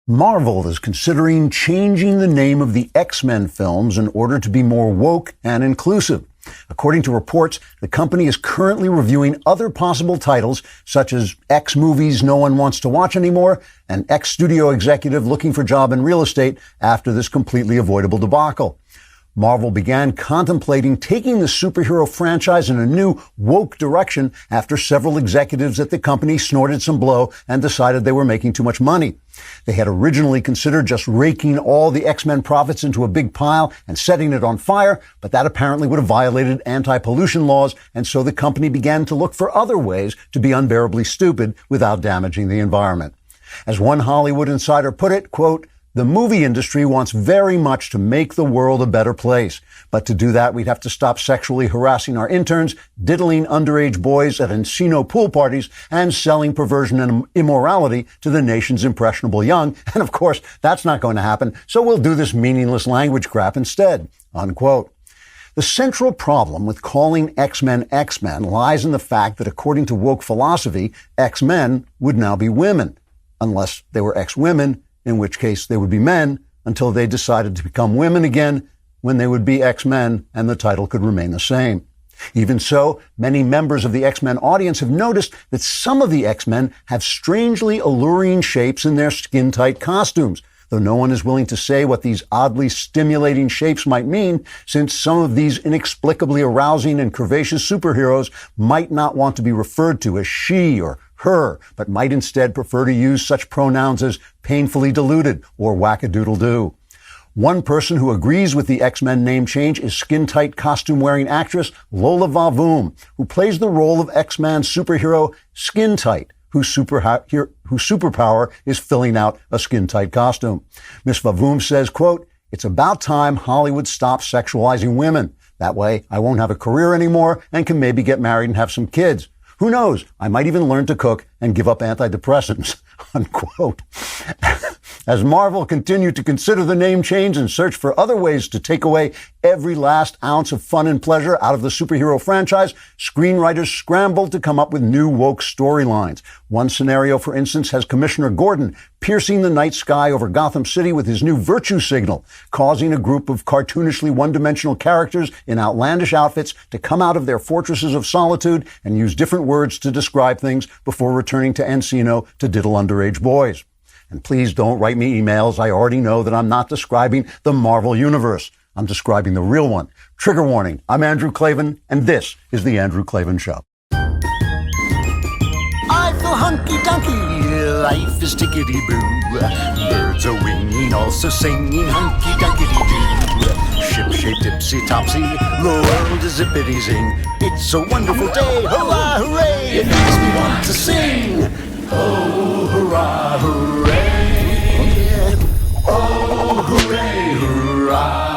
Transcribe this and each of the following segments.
Marvel is considering changing the name of the X-Men films in order to be more woke and inclusive. According to reports, the company is currently reviewing other possible titles, such as X movies no one wants to watch anymore, and X studio executive looking for job in real estate after this completely avoidable debacle. Marvel began contemplating taking the superhero franchise in a new woke direction after several executives at the company snorted some blow and decided they were making too much money. They had originally considered just raking all the X-Men profits into a big pile and setting it on fire, but that apparently would have violated anti-pollution laws, and so the company began to look for other ways to be unbearably stupid without damaging the environment. As one Hollywood insider put it, quote, "The movie industry wants very much to make the world a better place. But to do that, we'd have to stop sexually harassing our interns, diddling underage boys at Encino pool parties, and selling perversion and immorality to the nation's impressionable young. And of course, that's not going to happen, so we'll do this meaningless language crap instead." Unquote. The central problem with calling X-Men X-Men lies in the fact that according to woke philosophy, X-Men would now be women, unless they were X-women, in which case they would be men until they decided to become women again, when they would be X-Men and the title could remain the same. Even so, many members of the X-Men audience have noticed that some of the X-Men have strangely alluring shapes in their skin-tight costumes, though no one is willing to say what these oddly stimulating shapes might mean, since some of these inexplicably arousing and curvaceous superheroes might not want to be referred to as she or her, but might instead prefer to use such pronouns as painfully deluded or wackadoodle-doo. One person who agrees with the X-Men name change is skin-tight costume-wearing actress Lola Vavoom, who plays the role of X-Men superhero Skin-Tight, whose superpower is filling out a skin-tight costume. Miss Vavoom says, quote, "It's about time Hollywood stops sexualizing women. That way I won't have a career anymore and can maybe get married and have some kids. Who knows? I might even learn to cook and give up antidepressants." Unquote. As Marvel continued to consider the name change and search for other ways to take away every last ounce of fun and pleasure out of the superhero franchise, screenwriters scrambled to come up with new woke storylines. One scenario, for instance, has Commissioner Gordon piercing the night sky over Gotham City with his new virtue signal, causing a group of cartoonishly one-dimensional characters in outlandish outfits to come out of their fortresses of solitude and use different words to describe things before returning to Encino to diddle underage boys. And please don't write me emails. I already know that I'm not describing the Marvel Universe. I'm describing the real one. Trigger warning. I'm Andrew Klavan, and this is The Andrew Klavan Show. I feel hunky-dunky. Life is tickety-boo. Birds are winging, also singing hunky-dunky-doo. Ship-shaped tipsy-topsy. The world is zippity-zing. It's a wonderful day. Hurrah, hooray. It makes me want to sing. Oh, hurrah, hooray! Oh, hooray, hurrah!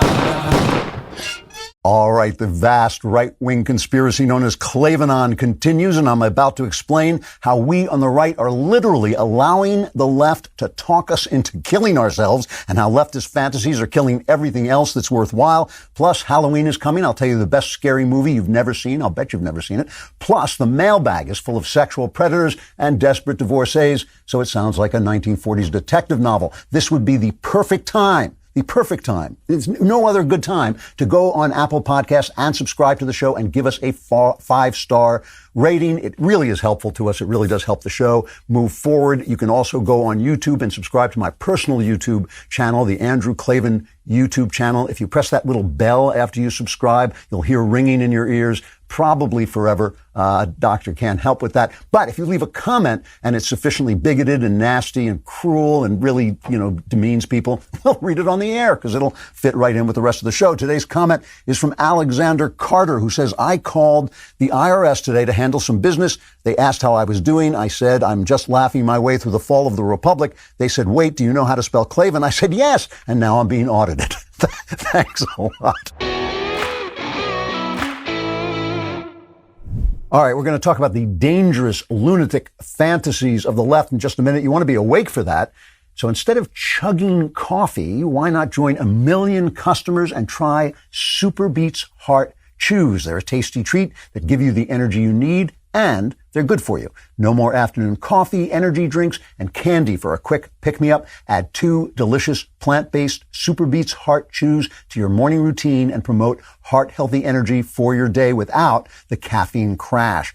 All right, the vast right-wing conspiracy known as Klavanon continues, and I'm about to explain how we on the right are literally allowing the left to talk us into killing ourselves, and how leftist fantasies are killing everything else that's worthwhile. Plus, Halloween is coming. I'll tell you the best scary movie you've never seen. I'll bet you've never seen it. Plus, the mailbag is full of sexual predators and desperate divorcees, so it sounds like a 1940s detective novel. This would be the perfect time. The perfect time. There's no other good time to go on Apple Podcasts and subscribe to the show and give us a 5-star rating. It really is helpful to us. It really does help the show move forward. You can also go on YouTube and subscribe to my personal YouTube channel, the Andrew Klavan YouTube channel. If you press that little bell after you subscribe, you'll hear ringing in your ears, probably forever. Doctor can't help with that. But if you leave a comment and it's sufficiently bigoted and nasty and cruel and really, demeans people, we'll read it on the air because it'll fit right in with the rest of the show. Today's comment is from Alexander Carter, who says, "I called the IRS today to handle some business. They asked how I was doing. I said, I'm just laughing my way through the fall of the Republic. They said, wait, do you know how to spell Klavan? I said, yes. And now I'm being audited." Thanks a lot. All right, we're going to talk about the dangerous, lunatic fantasies of the left in just a minute. You want to be awake for that. So instead of chugging coffee, why not join 1 million customers and try Super Beets Heart Chews? They're a tasty treat that give you the energy you need, and they're They're good for you. No more afternoon coffee, energy drinks, and candy for a quick pick-me-up. Add 2 delicious plant-based Super Beets Heart Chews to your morning routine and promote heart-healthy energy for your day without the caffeine crash.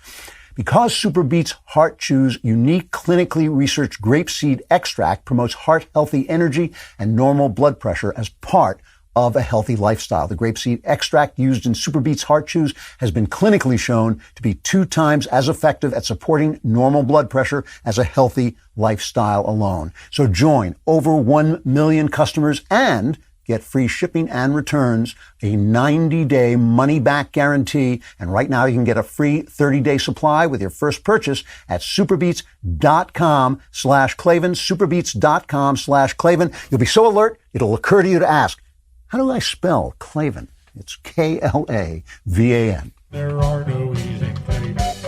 Because Super Beets Heart Chew's unique clinically researched grapeseed extract promotes heart-healthy energy and normal blood pressure as part of a healthy lifestyle. The grapeseed extract used in Super Beets Heart Chews has been clinically shown to be 2 times as effective at supporting normal blood pressure as a healthy lifestyle alone. So join over 1 million customers and get free shipping and returns, a 90-day money-back guarantee, and right now you can get a free 30-day supply with your first purchase at superbeets.com/Klavan, superbeets.com/Klavan. You'll be so alert, it'll occur to you to ask, how do I spell Klavan? It's Klavan. There are no easy things.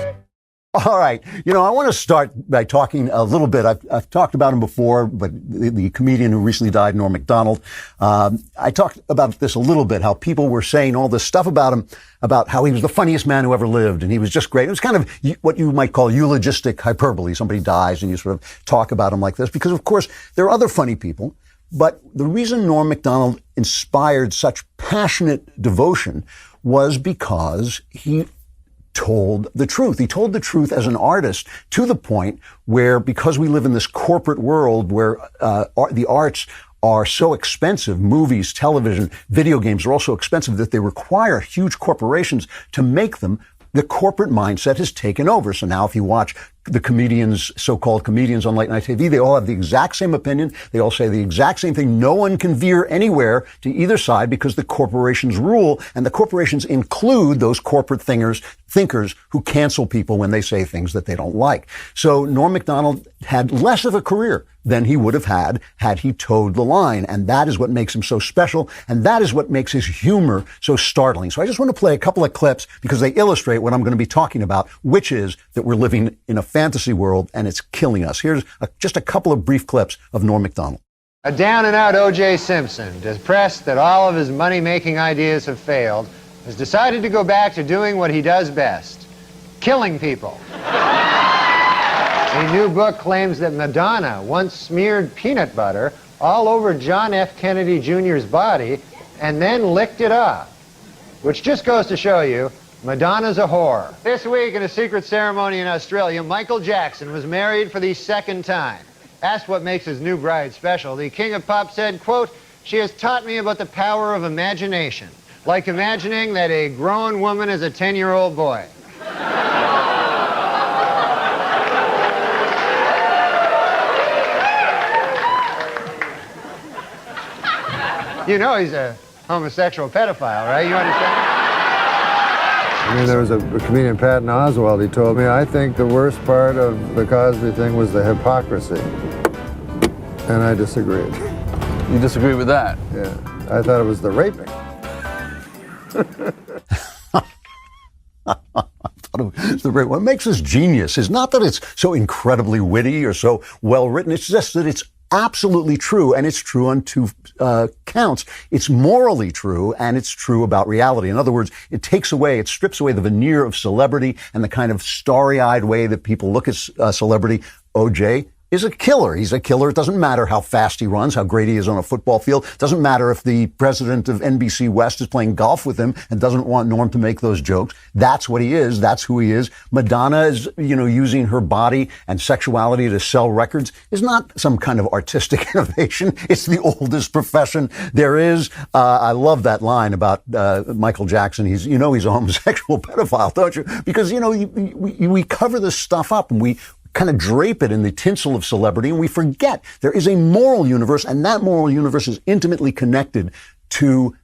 All right. I want to start by talking a little bit. I've talked about him before, but the comedian who recently died, Norm Macdonald, I talked about this a little bit, how people were saying all this stuff about him, about how he was the funniest man who ever lived, and he was just great. It was kind of what you might call eulogistic hyperbole. Somebody dies and you sort of talk about him like this, because, of course, there are other funny people. But the reason Norm Macdonald inspired such passionate devotion was because he told the truth. He told the truth as an artist to the point where, because we live in this corporate world where the arts are so expensive, movies, television, video games are all so expensive that they require huge corporations to make them, the corporate mindset has taken over. So now if you watch the comedians, so-called comedians on late night TV, they all have the exact same opinion. They all say the exact same thing. No one can veer anywhere to either side because the corporations rule, and the corporations include those corporate thinkers who cancel people when they say things that they don't like. So Norm Macdonald had less of a career than he would have had he towed the line. And that is what makes him so special. And that is what makes his humor so startling. So I just want to play a couple of clips because they illustrate what I'm going to be talking about, which is that we're living in a fantasy world and it's killing us. Here's just a couple of brief clips of Norm Macdonald. A down-and-out O.J. Simpson, depressed that all of his money-making ideas have failed, has decided to go back to doing what he does best, killing people. A new book claims that Madonna once smeared peanut butter all over John F. Kennedy Jr.'s body and then licked it off, which just goes to show you Madonna's a whore. This week in a secret ceremony in Australia, Michael Jackson was married for the 2nd time. Asked what makes his new bride special, the king of pop said, quote, "She has taught me about the power of imagination, like imagining that a grown woman is a 10-year-old boy." You know he's a homosexual pedophile, right? You understand? I mean, there was a comedian, Patton Oswalt, he told me, I think the worst part of the Cosby thing was the hypocrisy. And I disagreed. You disagree with that? Yeah. I thought it was the raping. What makes us genius is not that it's so incredibly witty or so well written. It's just that it's absolutely true, and it's true on 2 counts. It's morally true, and it's true about reality. In other words, it strips away the veneer of celebrity and the kind of starry-eyed way that people look at celebrity. O.J. is a killer. He's a killer. It doesn't matter how fast he runs, how great he is on a football field. It doesn't matter if the president of NBC West is playing golf with him and doesn't want Norm to make those jokes. That's what he is. That's who he is. Madonna is, using her body and sexuality to sell records is not some kind of artistic innovation. It's the oldest profession there is. I love that line about Michael Jackson. He's a homosexual pedophile, don't you? Because, we cover this stuff up and we kind of drape it in the tinsel of celebrity, and we forget there is a moral universe, and that moral universe is intimately connected to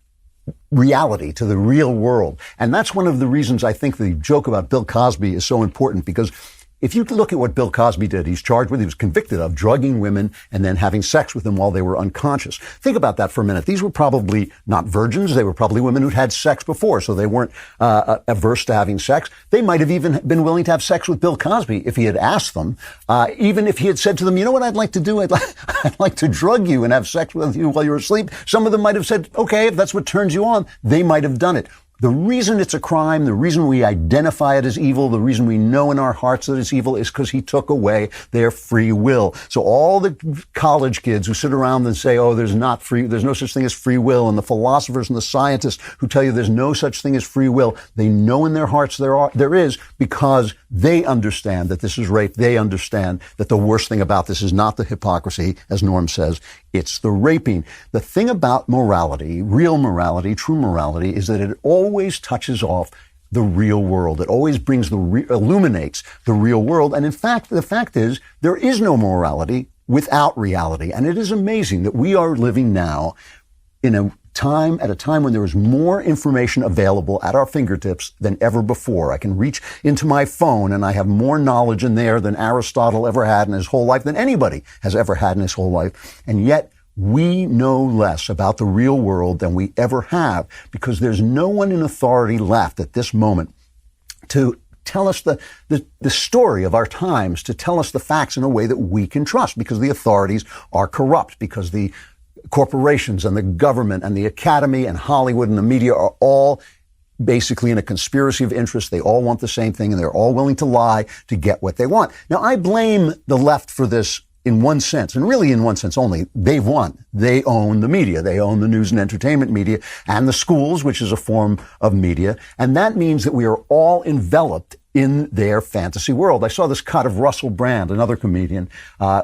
reality, to the real world. And that's one of the reasons I think the joke about Bill Cosby is so important, because if you look at what Bill Cosby did, he was convicted of drugging women and then having sex with them while they were unconscious. Think about that for a minute. These were probably not virgins. They were probably women who'd had sex before, so they weren't averse to having sex. They might have even been willing to have sex with Bill Cosby if he had asked them. Even if he had said to them, you know what I'd like to do? I'd like to drug you and have sex with you while you're asleep. Some of them might have said, okay, if that's what turns you on, they might have done it. The reason it's a crime, the reason we identify it as evil, the reason we know in our hearts that it's evil is because he took away their free will. So all the college kids who sit around and say, oh, there's no such thing as free will, and the philosophers and the scientists who tell you there's no such thing as free will, they know in their hearts there is, because they understand that this is rape. They understand that the worst thing about this is not the hypocrisy, as Norm says, it's the raping. The thing about morality, real morality, true morality, is that it always touches off the real world. It always illuminates the real world. And in fact, the fact is, there is no morality without reality. And it is amazing that we are living now at a time when there is more information available at our fingertips than ever before. I can reach into my phone and I have more knowledge in there than Aristotle ever had in his whole life, than anybody has ever had in his whole life. And yet we know less about the real world than we ever have, because there's no one in authority left at this moment to tell us the story of our times, to tell us the facts in a way that we can trust, because the authorities are corrupt, because the corporations and the government and the academy and Hollywood and the media are all basically in a conspiracy of interest. They all want the same thing, and they're all willing to lie to get what they want. Now, I blame the left for this in one sense, and really in one sense only. They've won. They own the media. They own the news and entertainment media and the schools, which is a form of media. And that means that we are all enveloped in their fantasy world. I saw this cut of Russell Brand, another comedian,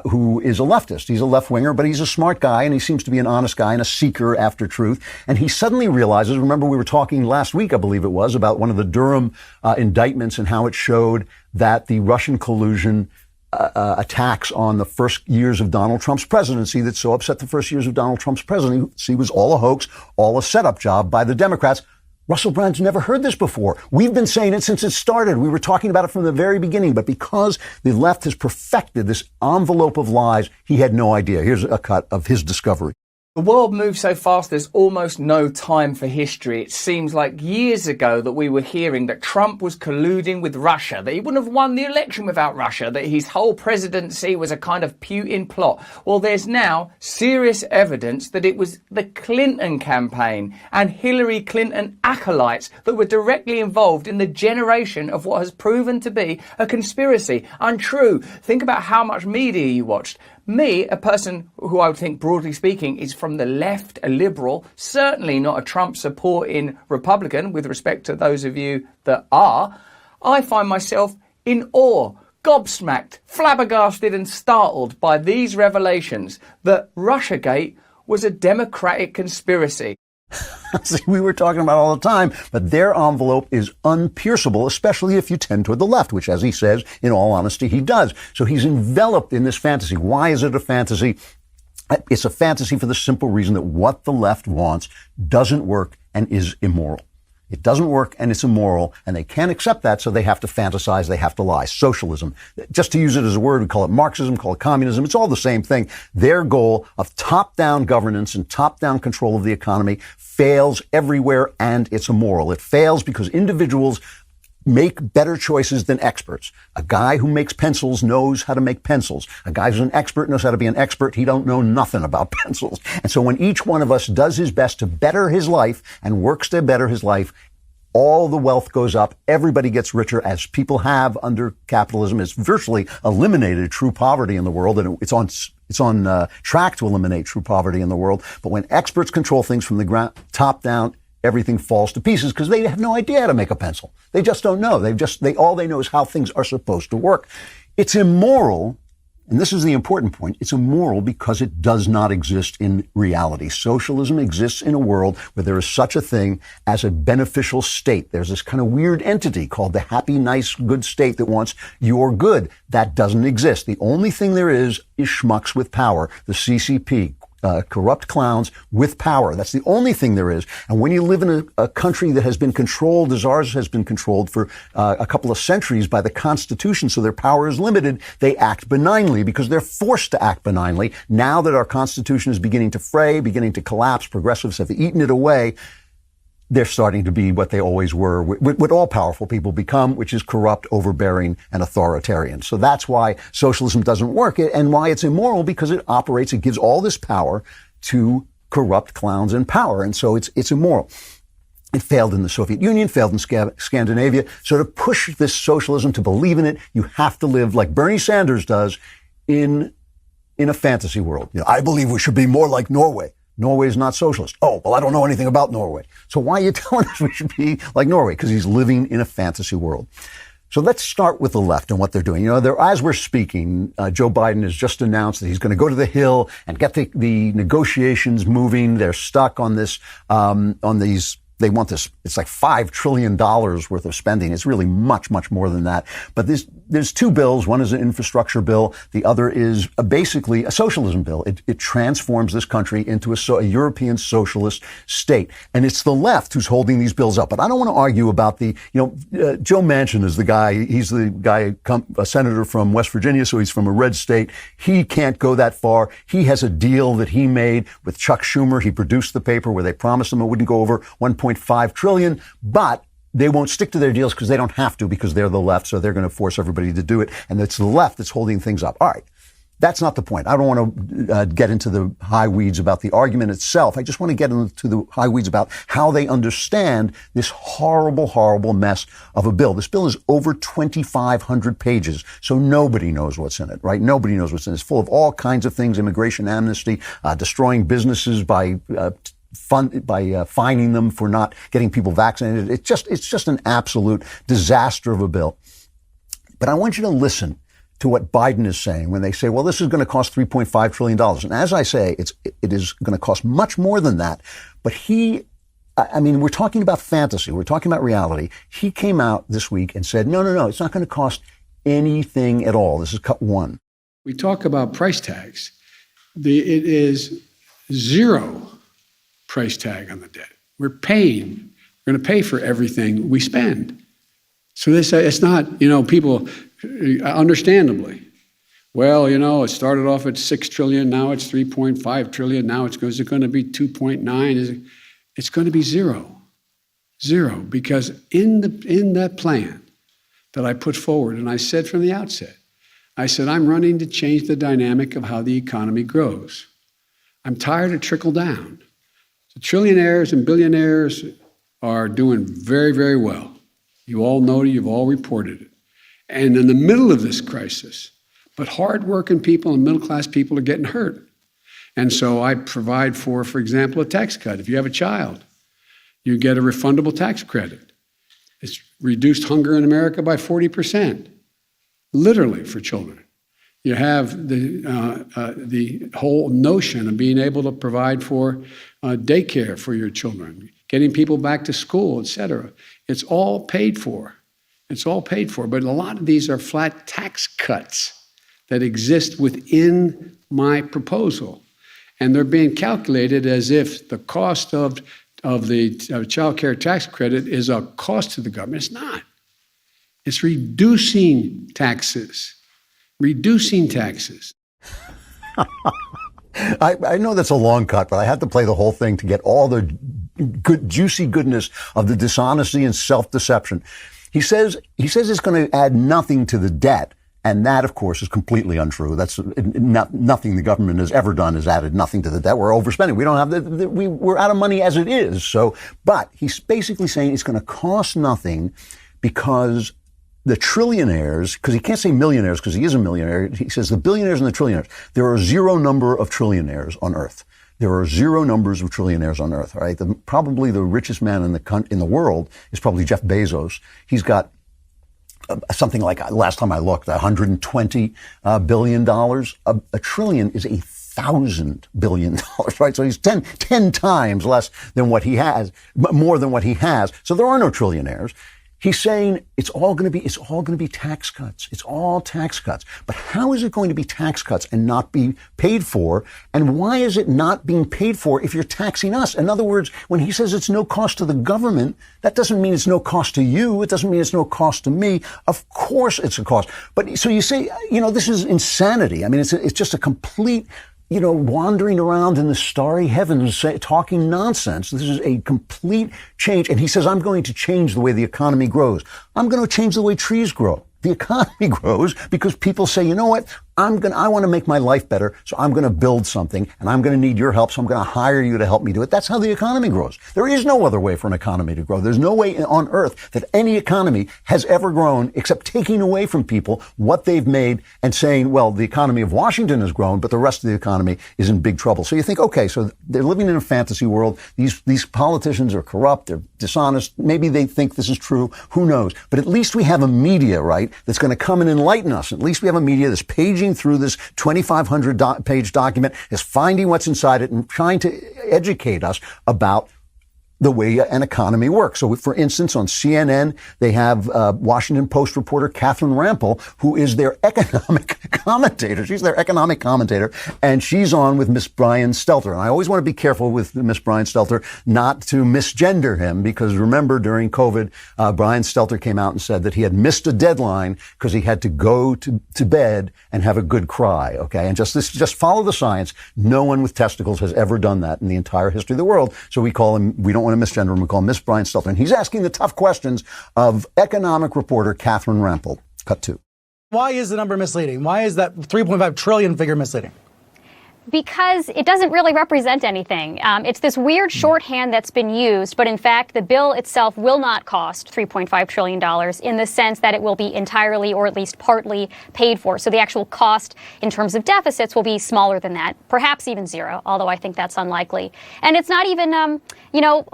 who is a leftist. He's a left-winger, but he's a smart guy, and he seems to be an honest guy and a seeker after truth. And he suddenly realizes, remember we were talking last week, I believe it was, about one of the Durham indictments and how it showed that the Russian collusion attacks on the first years of Donald Trump's presidency that so upset the first years of Donald Trump's presidency was all a hoax, all a setup job by the Democrats. Russell Brand's never heard this before. We've been saying it since it started. We were talking about it from the very beginning, but because the left has perfected this envelope of lies, he had no idea. Here's a cut of his discovery. The world moves so fast, there's almost no time for history. It seems like years ago that we were hearing that Trump was colluding with Russia, that he wouldn't have won the election without Russia, that his whole presidency was a kind of Putin plot. Well, there's now serious evidence that it was the Clinton campaign and Hillary Clinton acolytes that were directly involved in the generation of what has proven to be a conspiracy. Untrue. Think about how much media you watched. Me, a person who I would think, broadly speaking, is from the left, a liberal, certainly not a Trump supporting Republican, with respect to those of you that are, I find myself in awe, gobsmacked, flabbergasted and startled by these revelations that Russiagate was a democratic conspiracy. See, we were talking about all the time, but their envelope is unpierceable, especially if you tend toward the left, which, as he says, in all honesty, he does. So he's enveloped in this fantasy. Why is it a fantasy? It's a fantasy for the simple reason that what the left wants doesn't work and is immoral. It doesn't work and it's immoral, and they can't accept that, so they have to fantasize, they have to lie. Socialism, just to use it as a word, we call it Marxism, call it communism, it's all the same thing. Their goal of top-down governance and top-down control of the economy fails everywhere, and it's immoral. It fails because individuals make better choices than experts. A guy who makes pencils knows how to make pencils. A guy who's an expert knows how to be an expert. He don't know nothing about pencils. And so when each one of us does his best to better his life and works to better his life, all the wealth goes up. Everybody gets richer, as people have under capitalism. It's virtually eliminated true poverty in the world, and it's on track to eliminate true poverty in the world. But when experts control things from the top down, everything falls to pieces because they have no idea how to make a pencil. They just don't know. All they know is how things are supposed to work. It's immoral. And this is the important point. It's immoral because it does not exist in reality. Socialism exists in a world where there is such a thing as a beneficial state. There's this kind of weird entity called the happy, nice, good state that wants your good. That doesn't exist. The only thing there is schmucks with power, the CCP. Corrupt clowns with power. That's the only thing there is. And when you live in a country that has been controlled, as ours has been controlled for a couple of centuries by the Constitution, so their power is limited, they act benignly because they're forced to act benignly. Now that our Constitution is beginning to fray, beginning to collapse, progressives have eaten it away, they're starting to be what they always were, what all powerful people become, which is corrupt, overbearing, and authoritarian. So that's why socialism doesn't work, and why it's immoral, because it gives all this power to corrupt clowns in power. And so it's immoral. It failed in the Soviet Union, failed in Scandinavia. So to push this socialism, to believe in it, you have to live like Bernie Sanders does in a fantasy world. I believe we should be more like Norway. Norway is not socialist. Oh, well, I don't know anything about Norway. So why are you telling us we should be like Norway? Because he's living in a fantasy world. So let's start with the left and what they're doing. As we're speaking, Joe Biden has just announced that he's going to go to the Hill and get the negotiations moving. They're stuck on this, they want this, it's like $5 trillion worth of spending. It's really much, much more than that. But there's two bills. One is an infrastructure bill. The other is basically a socialism bill. It transforms this country into a European socialist state. And it's the left who's holding these bills up. But I don't want to argue about Joe Manchin is the guy, he's the guy, a senator from West Virginia, so he's from a red state. He can't go that far. He has a deal that he made with Chuck Schumer. He produced the paper where they promised him it wouldn't go over 1.5 trillion, but they won't stick to their deals because they don't have to, because they're the left, so they're going to force everybody to do it. And it's the left that's holding things up. All right. That's not the point. I don't want to get into the high weeds about the argument itself. I just want to get into the high weeds about how they understand this horrible, horrible mess of a bill. This bill is over 2,500 pages, so nobody knows what's in it, right? Nobody knows what's in it. It's full of all kinds of things, immigration amnesty, destroying businesses by fining them for not getting people vaccinated. It's just an absolute disaster of a bill. But I want you to listen to what Biden is saying when they say, well, this is going to cost $3.5 trillion. And as I say, it is going to cost much more than that. But we're talking about fantasy. We're talking about reality. He came out this week and said, no, it's not going to cost anything at all. This is cut one. We talk about price tags. It is zero price tag on the debt. We're going to pay for everything we spend. So it's not, people, understandably, well, it started off at 6 trillion, now it's 3.5 trillion, now is it going to be 2.9? It's going to be zero, because in that plan that I put forward, and I said from the outset, I'm running to change the dynamic of how the economy grows. I'm tired of trickle down. The trillionaires and billionaires are doing very, very well. You all know it, you've all reported it. And in the middle of this crisis, but hardworking people and middle-class people are getting hurt. And so I provide for example, a tax cut. If you have a child, you get a refundable tax credit. It's reduced hunger in America by 40%, literally, for children. You have the whole notion of being able to provide for daycare for your children, getting people back to school, et cetera. It's all paid for. It's all paid for. But a lot of these are flat tax cuts that exist within my proposal. And they're being calculated as if the cost of the child care tax credit is a cost to the government. It's not. It's reducing taxes. Reducing taxes. I know that's a long cut, but I had to play the whole thing to get all the good, juicy goodness of the dishonesty and self-deception. He says it's going to add nothing to the debt. And that, of course, is completely untrue. That's nothing the government has ever done has added nothing to the debt. We're overspending. We don't have we're out of money as it is. So, but he's basically saying it's going to cost nothing because the trillionaires, because he can't say millionaires because he is a millionaire. He says the billionaires and the trillionaires. There are zero number of trillionaires on Earth. There are zero numbers of trillionaires on Earth. All right, probably the richest man in the world is probably Jeff Bezos. He's got something like, last time I looked, $120 billion. A trillion is 1,000 billion dollars, right? So he's 10 times less than what he has, more than what he has. So there are no trillionaires. He's saying it's all going to be tax cuts. It's all tax cuts. But how is it going to be tax cuts and not be paid for? And why is it not being paid for if you're taxing us? In other words, when he says it's no cost to the government, that doesn't mean it's no cost to you. It doesn't mean it's no cost to me. Of course it's a cost. But so you say, this is insanity. I mean, it's just a complete, wandering around in the starry heavens, talking nonsense. This is a complete change. And he says, I'm going to change the way the economy grows. I'm going to change the way trees grow. The economy grows because people say, you know what? I want to make my life better, so I'm going to build something, and I'm going to need your help, so I'm going to hire you to help me do it. That's how the economy grows. There is no other way for an economy to grow. There's no way on earth that any economy has ever grown except taking away from people what they've made and saying, well, the economy of Washington has grown, but the rest of the economy is in big trouble. So you think, okay, so they're living in a fantasy world. These politicians are corrupt. They're dishonest. Maybe they think this is true. Who knows? But at least we have a media, right, that's going to come and enlighten us. At least we have a media that's paging through this 2,500 page document, is finding what's inside it and trying to educate us about the way an economy works. So, for instance, on CNN, they have Washington Post reporter Catherine Rampell, who is their economic commentator. She's their economic commentator, and she's on with Miss Brian Stelter. And I always want to be careful with Miss Brian Stelter not to misgender him, because remember, during COVID, Brian Stelter came out and said that he had missed a deadline because he had to go to bed and have a good cry. Okay, and just follow the science. No one with testicles has ever done that in the entire history of the world. So we don't want to misgender him. We call him Miss Brian Stelter. And he's asking the tough questions of economic reporter Catherine Rampell. Cut 2. Why is the number misleading? Why is that 3.5 trillion figure misleading? Because it doesn't really represent anything. It's this weird shorthand that's been used, but in fact, the bill itself will not cost $3.5 trillion in the sense that it will be entirely or at least partly paid for. So the actual cost in terms of deficits will be smaller than that, perhaps even zero, although I think that's unlikely. And it's not even,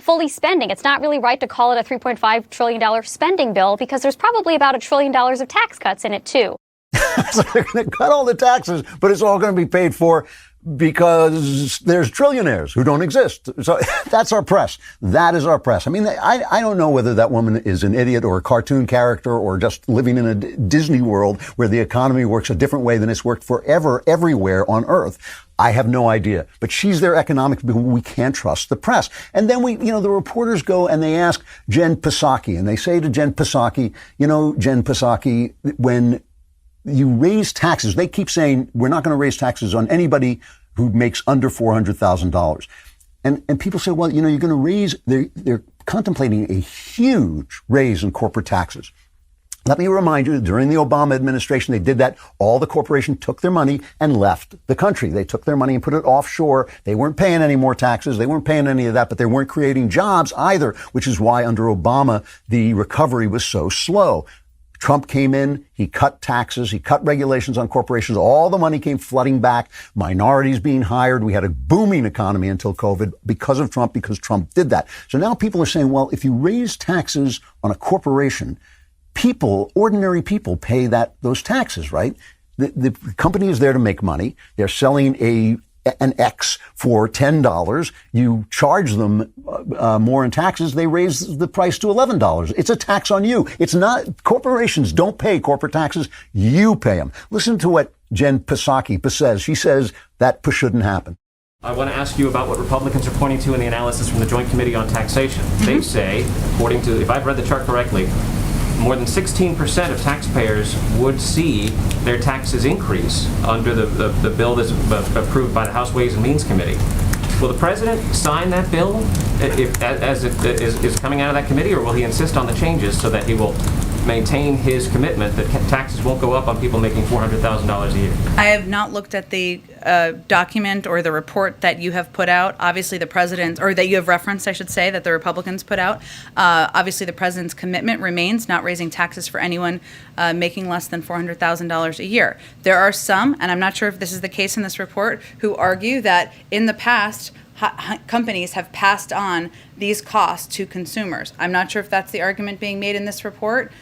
fully spending. It's not really right to call it a $3.5 trillion spending bill because there's probably about $1 trillion of tax cuts in it, too. So they're going to cut all the taxes, but it's all going to be paid for because there's trillionaires who don't exist. So that's our press. That is our press. I mean, I don't know whether that woman is an idiot or a cartoon character or just living in a Disney world where the economy works a different way than it's worked forever everywhere on earth. I have no idea. But she's their economic, we can't trust the press. And then the reporters go and they ask Jen Psaki, and they say to Jen Psaki, Jen Psaki, when you raise taxes, they keep saying, we're not going to raise taxes on anybody who makes under $400,000. And people say, well, you're going to raise, they're contemplating a huge raise in corporate taxes. Let me remind you, during the Obama administration, they did that. All the corporations took their money and left the country. They took their money and put it offshore. They weren't paying any more taxes. They weren't paying any of that, but they weren't creating jobs either, which is why under Obama, the recovery was so slow. Trump came in, he cut taxes, he cut regulations on corporations, all the money came flooding back, minorities being hired. We had a booming economy until COVID because of Trump, because Trump did that. So now people are saying, well, if you raise taxes on a corporation, ordinary people pay those taxes, right? The company is there to make money. They're selling an X for $10. You charge them more in taxes. They raise the price to $11. It's a tax on you. It's not, corporations don't pay corporate taxes. You pay them. Listen to what Jen Psaki says. She says that shouldn't happen. I want to ask you about what Republicans are pointing to in the analysis from the Joint Committee on Taxation. Mm-hmm. They say, according to, if I've read the chart correctly, more than 16% of taxpayers would see their taxes increase under the bill that's approved by the House Ways and Means Committee. Will the president sign that bill as it is coming out of that committee, or will he insist on the changes so that he will maintain his commitment that taxes won't go up on people making $400,000 a year? I have not looked at the document or the report that you have put out. Obviously, the president, or that you have referenced, I should say, that the Republicans put out. Obviously, the president's commitment remains not raising taxes for anyone making less than $400,000 a year. There are some, and I'm not sure if this is the case in this report, who argue that in the past, companies have passed on these costs to consumers. I'm not sure if that's the argument being made in this report.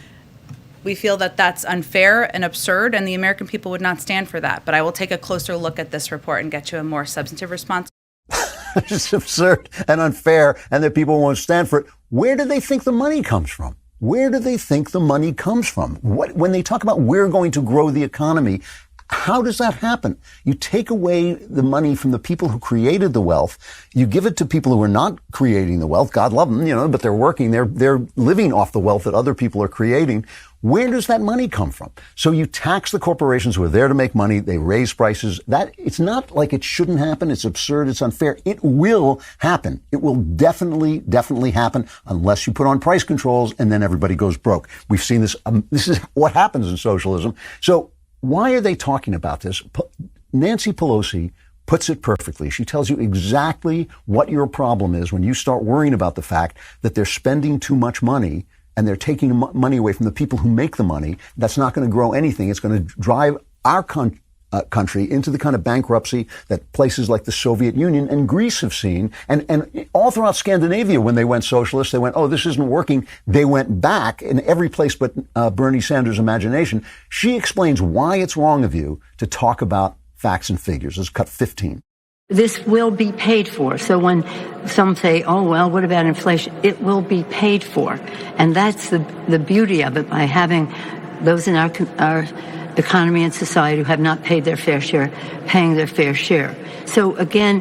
We feel that that's unfair and absurd, and the American people would not stand for that. But I will take a closer look at this report and get you a more substantive response. It's absurd and unfair, and that people won't stand for it. Where do they think the money comes from? Where do they think the money comes from? When they talk about we're going to grow the economy, how does that happen? You take away the money from the people who created the wealth. You give it to people who are not creating the wealth. God love them, but they're working. They're living off the wealth that other people are creating. Where does that money come from? So you tax the corporations who are there to make money. They raise prices. It's not like it shouldn't happen. It's absurd. It's unfair. It will happen. It will definitely happen unless you put on price controls and then everybody goes broke. We've seen this. This is what happens in socialism. So why are they talking about this? Nancy Pelosi puts it perfectly. She tells you exactly what your problem is when you start worrying about the fact that they're spending too much money and they're taking money away from the people who make the money. That's not going to grow anything. It's going to drive our country into the kind of bankruptcy that places like the Soviet Union and Greece have seen. And all throughout Scandinavia, when they went socialist, they went, oh, this isn't working. They went back in every place but Bernie Sanders' imagination. She explains why it's wrong of you to talk about facts and figures. Let's cut 15. This will be paid for. So when some say, oh, well, what about inflation? It will be paid for. And that's the beauty of it, by having those in our economy and society who have not paid their fair share, paying their fair share. So again,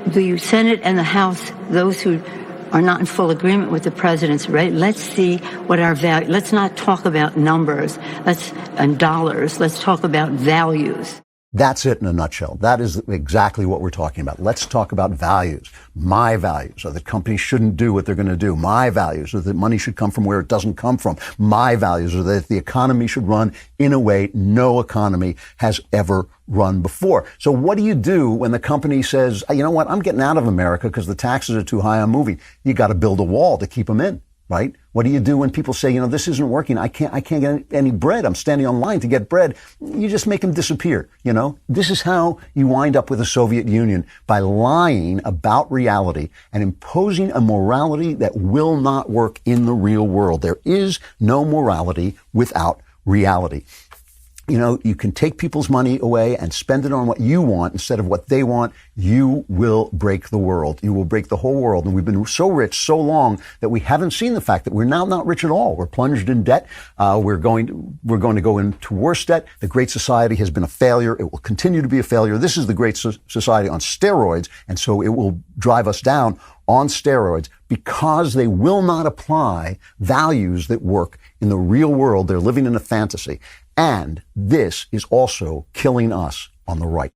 the Senate and the House, those who are not in full agreement with the president's right, let's see what our value, let's not talk about numbers and dollars, let's talk about values. That's it in a nutshell. That is exactly what we're talking about. Let's talk about values. My values are that companies shouldn't do what they're going to do. My values are that money should come from where it doesn't come from. My values are that the economy should run in a way no economy has ever run before. So what do you do when the company says, you know what, I'm getting out of America because the taxes are too high on moving? You got to build a wall to keep them in. Right? What do you do when people say, you know, this isn't working? I can't get any bread. I'm standing online to get bread. You just make them disappear. You know, this is how you wind up with the Soviet Union, by lying about reality and imposing a morality that will not work in the real world. There is no morality without reality. You know, you can take people's money away and spend it on what you want instead of what they want. You will break the world. You will break the whole world. And we've been so rich so long that we haven't seen the fact that we're now not rich at all. We're plunged in debt. We're going to go into worse debt. The Great Society has been a failure. It will continue to be a failure. This is the Great Society on steroids. And so it will drive us down on steroids because they will not apply values that work in the real world. They're living in a fantasy. And this is also killing us on the right.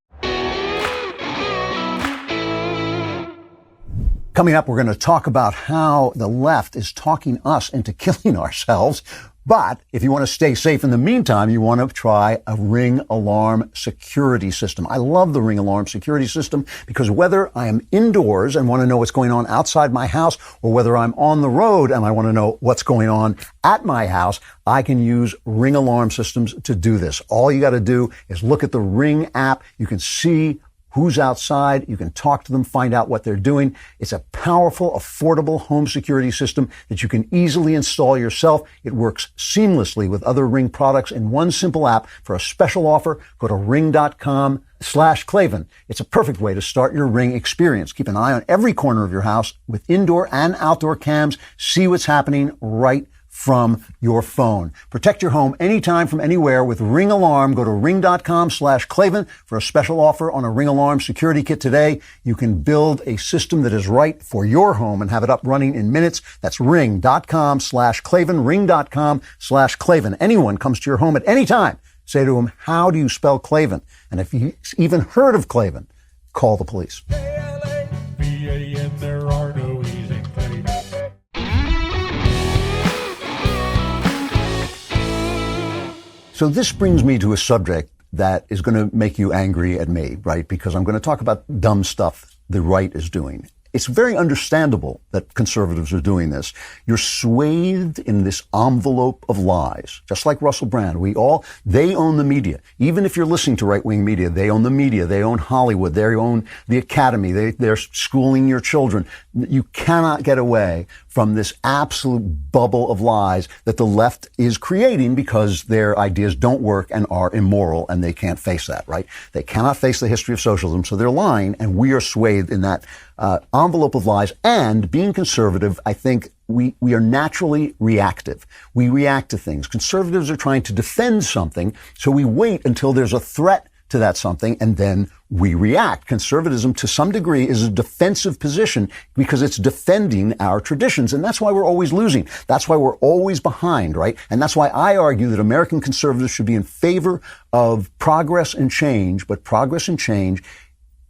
Coming up, we're going to talk about how the left is talking us into killing ourselves. But if you want to stay safe in the meantime, you want to try a Ring alarm security system. I love the Ring alarm security system because whether I am indoors and want to know what's going on outside my house, or whether I'm on the road and I want to know what's going on at my house, I can use Ring alarm systems to do this. All you got to do is look at the Ring app. You can see who's outside. You can talk to them, find out what they're doing. It's a powerful, affordable home security system that you can easily install yourself. It works seamlessly with other Ring products in one simple app. For a special offer, go to ring.com/Klavan. It's a perfect way to start your Ring experience. Keep an eye on every corner of your house with indoor and outdoor cams. See what's happening right from your phone. Protect your home anytime from anywhere with Ring Alarm. Go to ring.com/Klavan for a special offer on a Ring Alarm security kit today. You can build a system that is right for your home and have it up running in minutes. That's ring.com/Klavan, ring.com/Klavan. Anyone comes to your home at any time, say to him, how do you spell Klavan? And if you even heard of Klavan, call the police. K-L-A-V-A-N, there are no E's in Klavan. So this brings me to a subject that is going to make you angry at me, right? Because I'm going to talk about dumb stuff the right is doing. It's very understandable that conservatives are doing this. You're swathed in this envelope of lies, just like Russell Brand. They own the media. Even if you're listening to right-wing media, they own the media. They own Hollywood. They own the academy. They're schooling your children. You cannot get away from this absolute bubble of lies that the left is creating because their ideas don't work and are immoral, and they can't face that, right? They cannot face the history of socialism, so they're lying, and we are swathed in that envelope of lies. And being conservative, I think we are naturally reactive. We react to things. Conservatives are trying to defend something, so we wait until there's a threat to that something, and then we react. Conservatism, to some degree, is a defensive position because it's defending our traditions, and that's why we're always losing. That's why we're always behind, right? And that's why I argue that American conservatives should be in favor of progress and change, but progress and change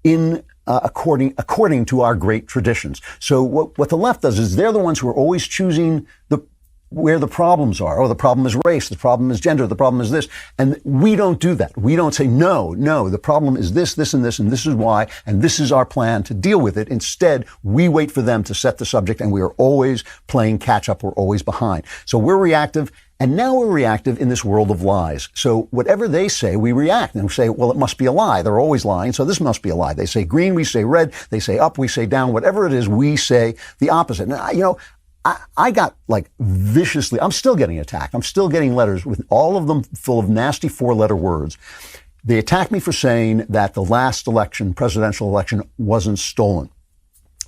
in according to our great traditions. So what the left does is they're the ones who are always choosing where the problems are. Oh, the problem is race. The problem is gender. The problem is this. And we don't do that. We don't say, no, the problem is this, this, and this is why, and this is our plan to deal with it. Instead, we wait for them to set the subject, and we are always playing catch up. We're always behind. So we're reactive. And now we're reactive in this world of lies. So whatever they say, we react and we say, well, it must be a lie. They're always lying, so this must be a lie. They say green, we say red. They say up, we say down. Whatever it is, we say the opposite. And, I got viciously, I'm still getting attacked. I'm still getting letters with all of them full of nasty 4-letter words. They attacked me for saying that the last election, presidential election, wasn't stolen.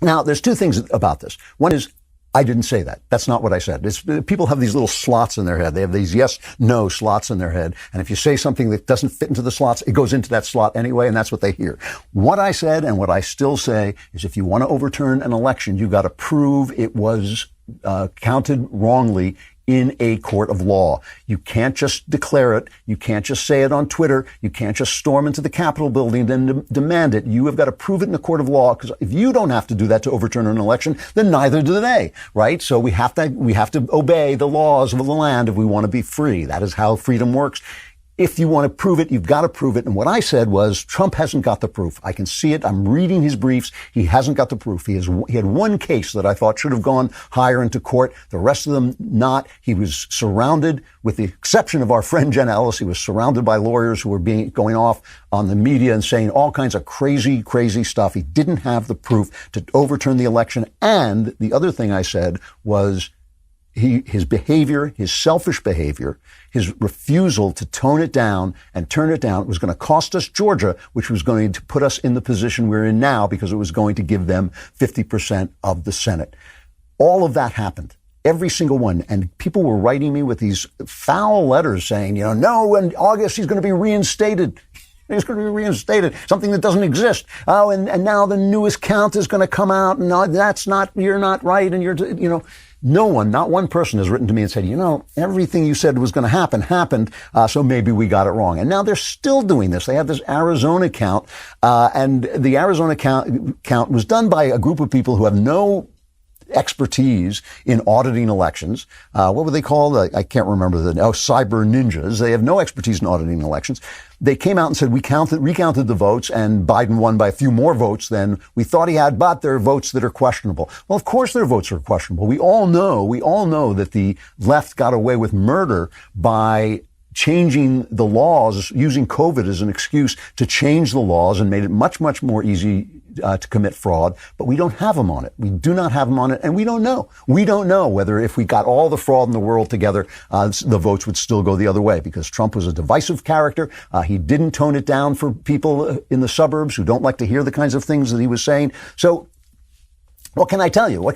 Now, there's two things about this. One is, I didn't say that. That's not what I said. People have these little slots in their head. They have these yes, no slots in their head. And if you say something that doesn't fit into the slots, it goes into that slot anyway, and that's what they hear. What I said and what I still say is if you want to overturn an election, you got to prove it was counted wrongly in a court of law. You can't just declare it. You can't just say it on Twitter. You can't just storm into the Capitol building and demand it. You have got to prove it in a court of law, because if you don't have to do that to overturn an election, then neither do they, right? So we have to obey the laws of the land if we want to be free. That is how freedom works. If you want to prove it, you've got to prove it. And what I said was, Trump hasn't got the proof. I can see it. I'm reading his briefs. He hasn't got the proof. He had one case that I thought should have gone higher into court. The rest of them not. He was surrounded, with the exception of our friend Jen Ellis, he was surrounded by lawyers who were going off on the media and saying all kinds of crazy, crazy stuff. He didn't have the proof to overturn the election. And the other thing I said was, his behavior, his selfish behavior, his refusal to tone it down and turn it down was going to cost us Georgia, which was going to put us in the position we're in now, because it was going to give them 50% of the Senate. All of that happened. Every single one. And people were writing me with these foul letters saying, no, in August he's going to be reinstated. He's going to be reinstated, something that doesn't exist. Oh, and now the newest count is going to come out, and you're not right, and no one, not one person has written to me and said, everything you said was going to happen, happened, so maybe we got it wrong. And now they're still doing this. They have this Arizona count, and the Arizona count was done by a group of people who have no expertise in auditing elections. What were they called? I can't remember cyber ninjas. They have no expertise in auditing elections. They came out and said, we recounted the votes, and Biden won by a few more votes than we thought he had, but there are votes that are questionable. Well, of course their votes are questionable. We all know that the left got away with murder by changing the laws, using COVID as an excuse to change the laws, and made it much, much more easy to commit fraud, but we don't have them on it. We do not have them on it, and we don't know. We don't know whether if we got all the fraud in the world together, the votes would still go the other way, because Trump was a divisive character. He didn't tone it down for people in the suburbs who don't like to hear the kinds of things that he was saying. So what can I tell you?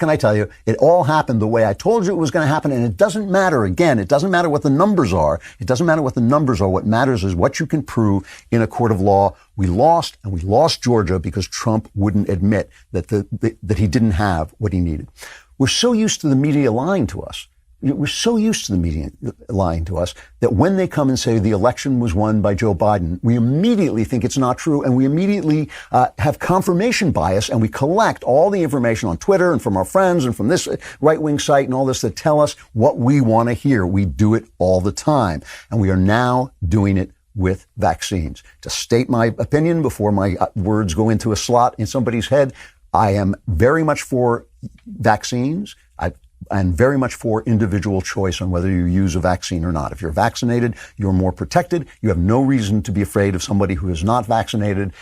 It all happened the way I told you it was going to happen, and it doesn't matter. Again, it doesn't matter what the numbers are. What matters is what you can prove in a court of law. We lost Georgia because Trump wouldn't admit that he didn't have what he needed. We're so used to the media lying to us. We're so used to the media lying to us that when they come and say the election was won by Joe Biden, we immediately think it's not true, and we immediately have confirmation bias, and we collect all the information on Twitter and from our friends and from this right-wing site and all this that tell us what we want to hear. We do it all the time, and we are now doing it with vaccines. To state my opinion before my words go into a slot in somebody's head, I am very much for vaccines. And very much for individual choice on whether you use a vaccine or not. If you're vaccinated, you're more protected. You have no reason to be afraid of somebody who is not vaccinated.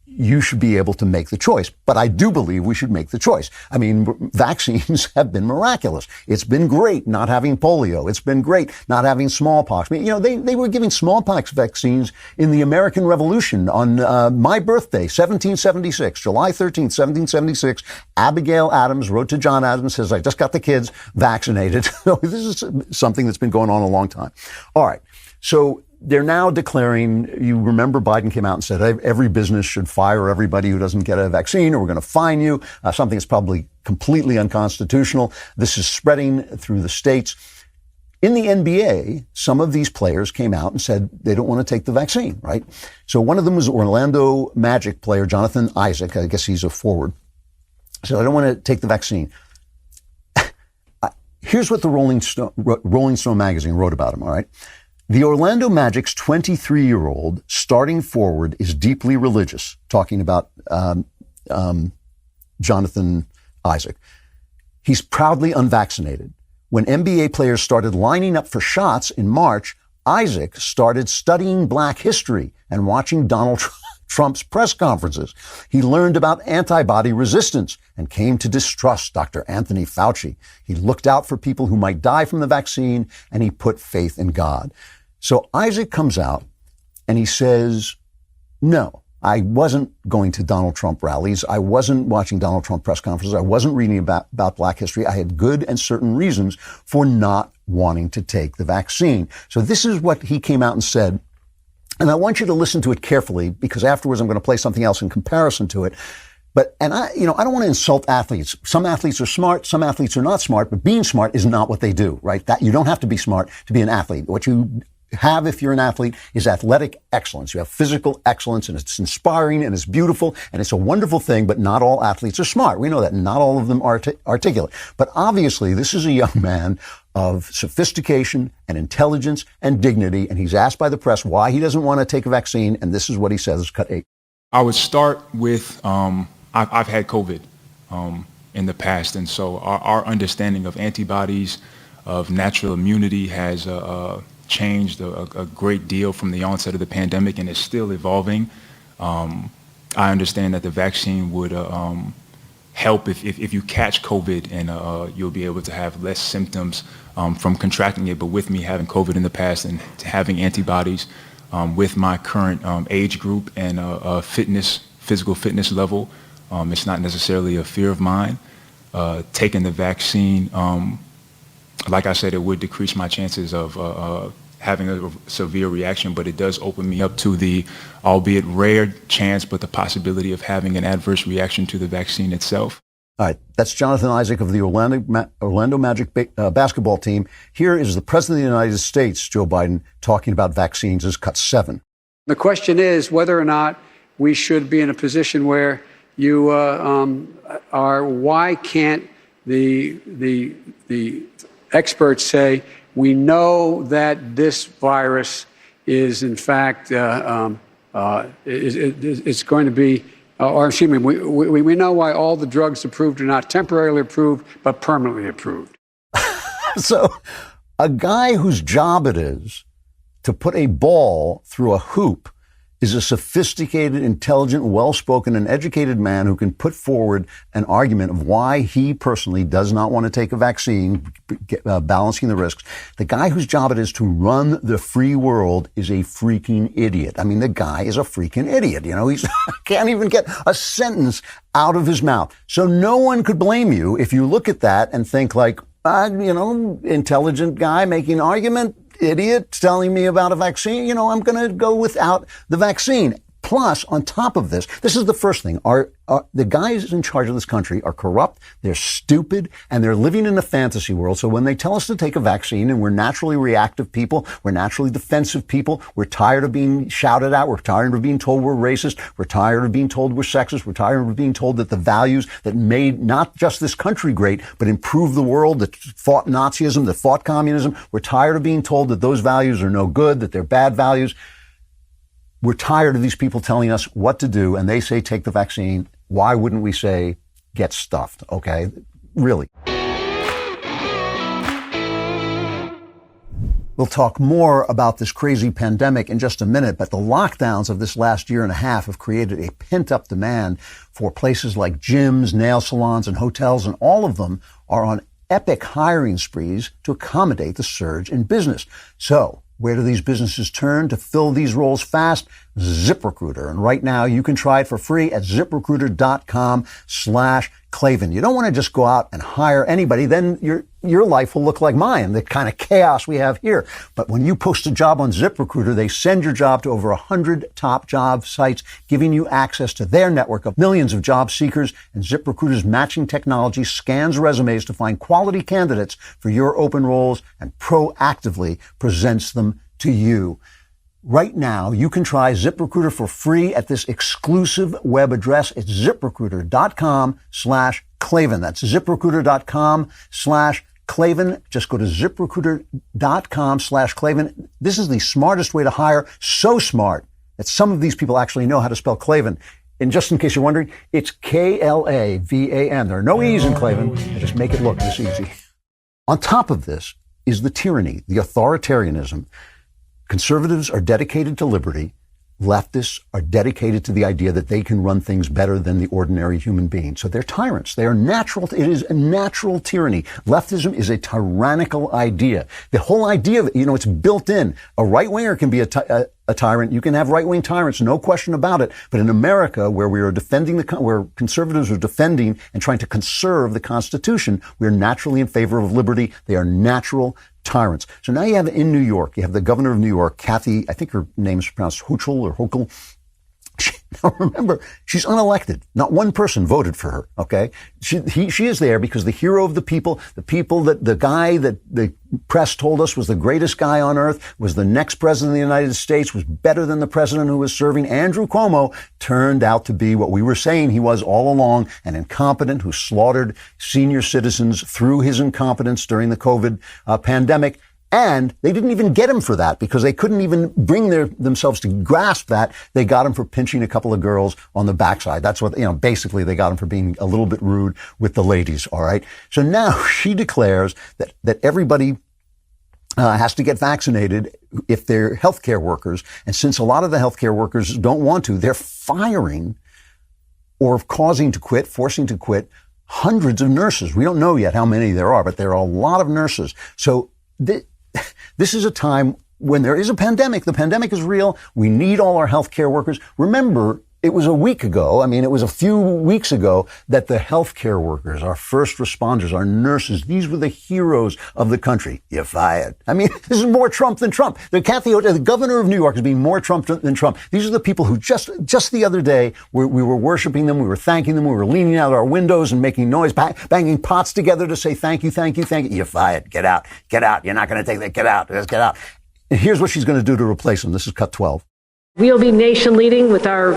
You should be able to make the choice. But I do believe we should make the choice. I mean, vaccines have been miraculous. It's been great not having polio. It's been great not having smallpox. I mean, they were giving smallpox vaccines in the American Revolution on my birthday, 1776, July 13th, 1776. Abigail Adams wrote to John Adams, says, I just got the kids vaccinated. So this is something that's been going on a long time. All right. So they're now declaring, you remember Biden came out and said every business should fire everybody who doesn't get a vaccine, or we're going to fine you, something that's probably completely unconstitutional. This is spreading through the states. In the NBA, some of these players came out and said they don't want to take the vaccine, right? So one of them was Orlando Magic player Jonathan Isaac. I guess he's a forward. So I don't want to take the vaccine. Here's what the Rolling Stone magazine wrote about him, all right? The Orlando Magic's 23-year-old starting forward is deeply religious, talking about Jonathan Isaac. He's proudly unvaccinated. When NBA players started lining up for shots in March, Isaac started studying black history and watching Donald Trump's press conferences. He learned about antibody resistance and came to distrust Dr. Anthony Fauci. He looked out for people who might die from the vaccine, and he put faith in God. So Isaac comes out and he says, no, I wasn't going to Donald Trump rallies. I wasn't watching Donald Trump press conferences. I wasn't reading about black history. I had good and certain reasons for not wanting to take the vaccine. So this is what he came out and said. And I want you to listen to it carefully, because afterwards I'm going to play something else in comparison to it. I don't want to insult athletes. Some athletes are smart. Some athletes are not smart, but being smart is not what they do, right? That you don't have to be smart to be an athlete. What you have if you're an athlete is athletic excellence. You have physical excellence, and it's inspiring and it's beautiful and it's a wonderful thing, but not all athletes are smart. We know that. Not all of them are articulate. But obviously this is a young man of sophistication and intelligence and dignity, and he's asked by the press why he doesn't want to take a vaccine, and this is what he says. Let's cut 8. I would start with, I've had COVID in the past, and so our understanding of antibodies, of natural immunity has changed a great deal from the onset of the pandemic, and is still evolving. I understand that the vaccine would help if you catch COVID, and you'll be able to have less symptoms from contracting it. But with me having COVID in the past and having antibodies with my current age group and physical fitness level, it's not necessarily a fear of mine. Taking the vaccine, like I said, it would decrease my chances of having a severe reaction, but it does open me up to the, albeit rare chance, but the possibility of having an adverse reaction to the vaccine itself. All right, that's Jonathan Isaac of the Orlando Magic basketball team. Here is the President of the United States, Joe Biden, talking about vaccines as cut 7. The question is whether or not we should be in a position where you why can't the experts say, we know that this virus is, in fact, it's going to be, or excuse me, we know why all the drugs approved are not temporarily approved, but permanently approved. So a guy whose job it is to put a ball through a hoop is a sophisticated, intelligent, well-spoken, and educated man who can put forward an argument of why he personally does not want to take a vaccine, balancing the risks. The guy whose job it is to run the free world is a freaking idiot. I mean, the guy is a freaking idiot. You know, he can't even get a sentence out of his mouth. So no one could blame you if you look at that and think like, intelligent guy making argument, idiot telling me about a vaccine, I'm going to go without the vaccine. Plus, on top of this, this is the first thing. The guys in charge of this country are corrupt, they're stupid, and they're living in a fantasy world. So when they tell us to take a vaccine, and we're naturally reactive people, we're naturally defensive people, we're tired of being shouted at, we're tired of being told we're racist, we're tired of being told we're sexist, we're tired of being told that the values that made not just this country great, but improved the world, that fought Nazism, that fought communism, we're tired of being told that those values are no good, that they're bad values. We're tired of these people telling us what to do, and they say take the vaccine. Why wouldn't we say get stuffed? Okay, really. We'll talk more about this crazy pandemic in just a minute, but the lockdowns of this last year and a half have created a pent-up demand for places like gyms, nail salons, and hotels, and all of them are on epic hiring sprees to accommodate the surge in business. So, where do these businesses turn to fill these roles fast? Ziprecruiter. And right now you can try it for free at ziprecruiter.com/Klavan. You don't want to just go out and hire anybody. Then your life will look like mine, the kind of chaos we have here. But when you post a job on Ziprecruiter, they send your job to over 100 top job sites, giving you access to their network of millions of job seekers. And Ziprecruiter's matching technology scans resumes to find quality candidates for your open roles and proactively presents them to you. Right now, you can try ZipRecruiter for free at this exclusive web address. It's ziprecruiter.com/Klavan. That's ziprecruiter.com/Klavan. Klavan, just go to ziprecruiter.com/Klavan. This is the smartest way to hire. So smart that some of these people actually know how to spell Klavan. And just in case you're wondering, it's Klavan. There are no E's in Klavan. I just make it look this easy. On top of this is the tyranny, the authoritarianism. Conservatives are dedicated to liberty. Leftists are dedicated to the idea that they can run things better than the ordinary human being. So they're tyrants. They are natural. It is a natural tyranny. Leftism is a tyrannical idea. The whole idea of it, it's built in. A right-winger can be a tyrant. You can have right-wing tyrants, no question about it. But in America, where we are defending where conservatives are defending and trying to conserve the Constitution, we are naturally in favor of liberty. They are natural tyrants. So now you have in New York, you have the governor of New York, Kathy, I think her name is pronounced Hochul or Hochul. Now remember, she's unelected. Not one person voted for her, okay? She is there because the hero of the people that the guy that the press told us was the greatest guy on earth, was the next president of the United States, was better than the president who was serving, Andrew Cuomo, turned out to be what we were saying he was all along, an incompetent who slaughtered senior citizens through his incompetence during the COVID pandemic. And they didn't even get him for that because they couldn't even bring themselves to grasp that. They got him for pinching a couple of girls on the backside. That's what, basically they got him for being a little bit rude with the ladies. All right. So now she declares that everybody has to get vaccinated if they're healthcare workers. And since a lot of the healthcare workers don't want to, they're firing or causing to quit, forcing to quit hundreds of nurses. We don't know yet how many there are, but there are a lot of nurses. So this is a time when there is a pandemic. The pandemic is real. We need all our healthcare workers. Remember, it was a week ago. It was a few weeks ago that the healthcare workers, our first responders, our nurses, these were the heroes of the country. You're fired. This is more Trump than Trump. The governor of New York is being more Trump than Trump. These are the people who just the other day, we were worshiping them. We were thanking them. We were leaning out our windows and making noise, banging pots together to say, thank you, thank you, thank you. You're fired. Get out. Get out. You're not going to take that. Get out. Just get out. And here's what she's going to do to replace them. This is cut 12. We'll be nation leading with our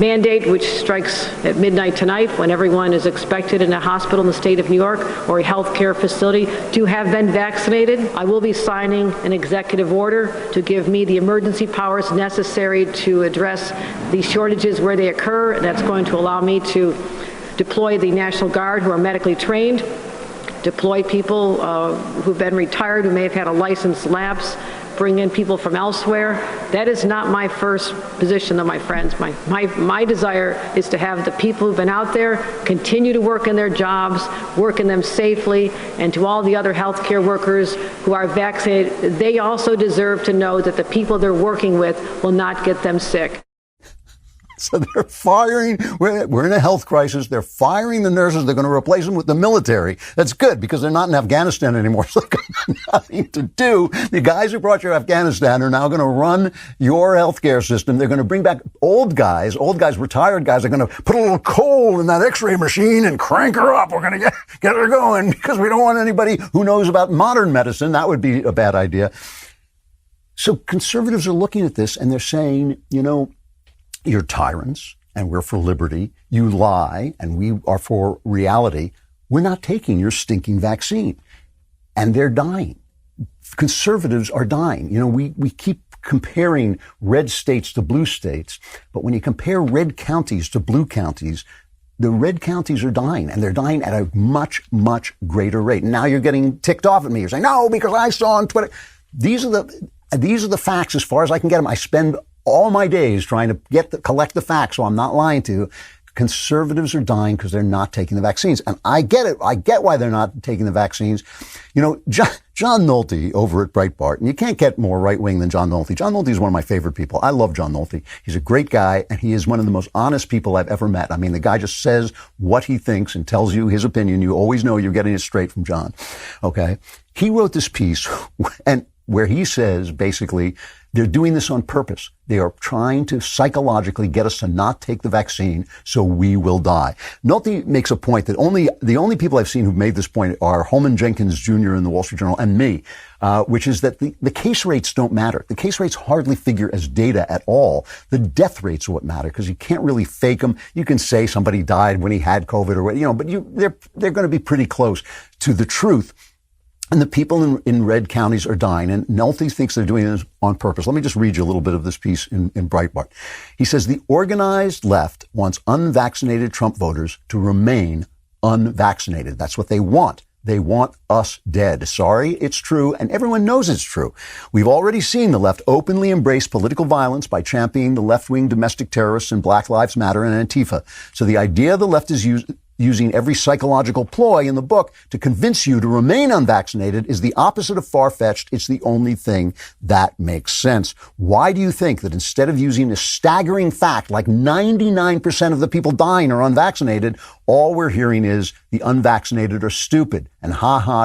mandate, which strikes at midnight tonight when everyone is expected in a hospital in the state of New York or a healthcare facility to have been vaccinated. I will be signing an executive order to give me the emergency powers necessary to address these shortages where they occur. And that's going to allow me to deploy the National Guard, who are medically trained, deploy people who've been retired, who may have had a license lapse, bring in people from elsewhere. That is not my first position, though, my friends. My desire is to have the people who've been out there continue to work in their jobs, work in them safely, and to all the other healthcare workers who are vaccinated, they also deserve to know that the people they're working with will not get them sick. So they're firing, we're in a health crisis, they're firing the nurses, they're going to replace them with the military. That's good because they're not in Afghanistan anymore, so they've got nothing to do. The guys who brought you to Afghanistan are now going to run your healthcare system. They're going to bring back old guys, retired guys. They're going to put a little coal in that x-ray machine and crank her up. We're going to get her going because we don't want anybody who knows about modern medicine. That would be a bad idea. So conservatives are looking at this and they're saying, you're tyrants, and we're for liberty. You lie, and we are for reality. We're not taking your stinking vaccine. And they're dying. Conservatives are dying. We keep comparing red states to blue states, but when you compare red counties to blue counties, the red counties are dying, and they're dying at a much, much greater rate. Now you're getting ticked off at me. You're saying, no, because I saw on Twitter. These are the facts as far as I can get them. I spend all my days trying to collect the facts, so I'm not lying to you. Conservatives are dying because they're not taking the vaccines. And I get it. I get why they're not taking the vaccines. John Nolte over at Breitbart, and you can't get more right-wing than John Nolte. John Nolte is one of my favorite people. I love John Nolte. He's a great guy, and he is one of the most honest people I've ever met. The guy just says what he thinks and tells you his opinion. You always know you're getting it straight from John. Okay? He wrote this piece, and where he says basically they're doing this on purpose. They are trying to psychologically get us to not take the vaccine so we will die. Nolte makes a point that the only people I've seen who've made this point are Holman Jenkins Jr. in the Wall Street Journal and me, which is that the case rates don't matter. The case rates hardly figure as data at all. The death rates are what matter because you can't really fake them. You can say somebody died when he had COVID or, but they're going to be pretty close to the truth. And the people in red counties are dying. And Nolte thinks they're doing this on purpose. Let me just read you a little bit of this piece in Breitbart. He says, the organized left wants unvaccinated Trump voters to remain unvaccinated. That's what they want. They want us dead. Sorry, it's true, and everyone knows it's true. We've already seen the left openly embrace political violence by championing the left-wing domestic terrorists in Black Lives Matter and Antifa. So the idea the left is using every psychological ploy in the book to convince you to remain unvaccinated is the opposite of far-fetched. It's the only thing that makes sense. Why do you think that instead of using a staggering fact like 99% of the people dying are unvaccinated, all we're hearing is the unvaccinated are stupid and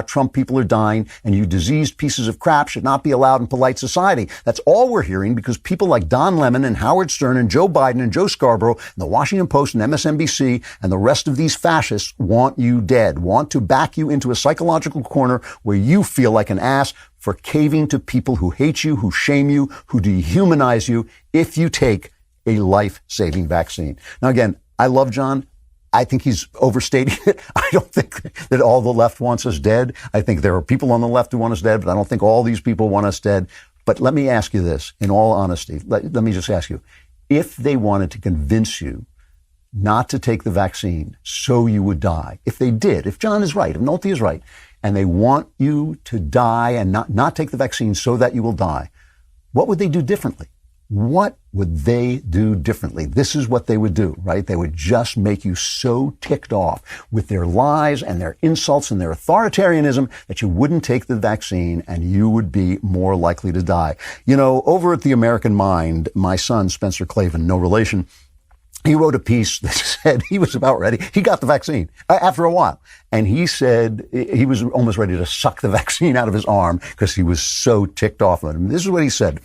Trump people are dying and you diseased pieces of crap should not be allowed in polite society. That's all we're hearing because people like Don Lemon and Howard Stern and Joe Biden and Joe Scarborough and the Washington Post and MSNBC and the rest of these fascists want you dead, want to back you into a psychological corner where you feel like an ass for caving to people who hate you, who shame you, who dehumanize you if you take a life-saving vaccine. Now, again, I love John. I think he's overstating it. I don't think that all the left wants us dead. I think there are people on the left who want us dead, but I don't think all these people want us dead. But let me ask you this, in all honesty. Let me just ask you, if they wanted to convince you not to take the vaccine so you would die, if they did, if John is right, if Nolte is right, and they want you to die and not take the vaccine so that you will die, what would they do differently? What would they do differently? This is what they would do, right? They would just make you so ticked off with their lies and their insults and their authoritarianism that you wouldn't take the vaccine and you would be more likely to die. Over at the American Mind, my son, Spencer Klavan, no relation, he wrote a piece that said he was about ready. He got the vaccine after a while. And he said he was almost ready to suck the vaccine out of his arm because he was so ticked off at him. This is what he said.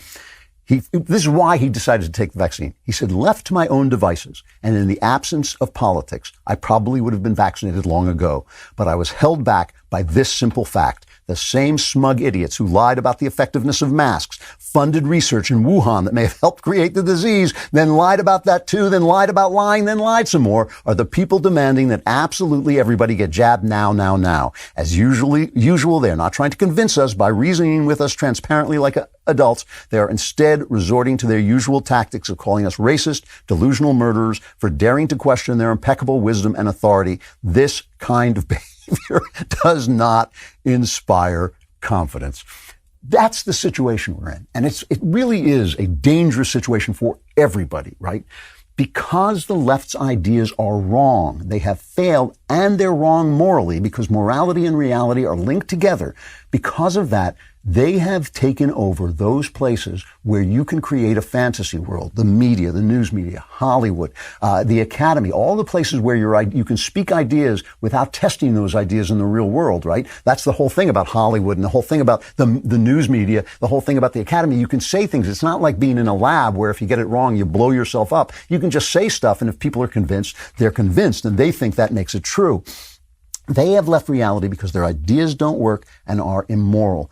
This is why he decided to take the vaccine. He said, left to my own devices and in the absence of politics, I probably would have been vaccinated long ago. But I was held back by this simple fact. The same smug idiots who lied about the effectiveness of masks, funded research in Wuhan that may have helped create the disease, then lied about that too, then lied about lying, then lied some more, are the people demanding that absolutely everybody get jabbed now. As usual, they are not trying to convince us by reasoning with us transparently like adults. They are instead resorting to their usual tactics of calling us racist, delusional murderers for daring to question their impeccable wisdom and authority. This kind of behavior does not inspire confidence. That's the situation we're in. And it really is a dangerous situation for everybody, right? Because the left's ideas are wrong. They have failed and they're wrong morally because morality and reality are linked together. Because of that, they have taken over those places where you can create a fantasy world, the media, the news media, Hollywood, the academy, all the places where you can speak ideas without testing those ideas in the real world, right? That's the whole thing about Hollywood and the whole thing about the news media, the whole thing about the academy. You can say things. It's not like being in a lab where if you get it wrong, you blow yourself up. You can just say stuff, and if people are convinced, they're convinced, and they think that makes it true. They have left reality because their ideas don't work and are immoral.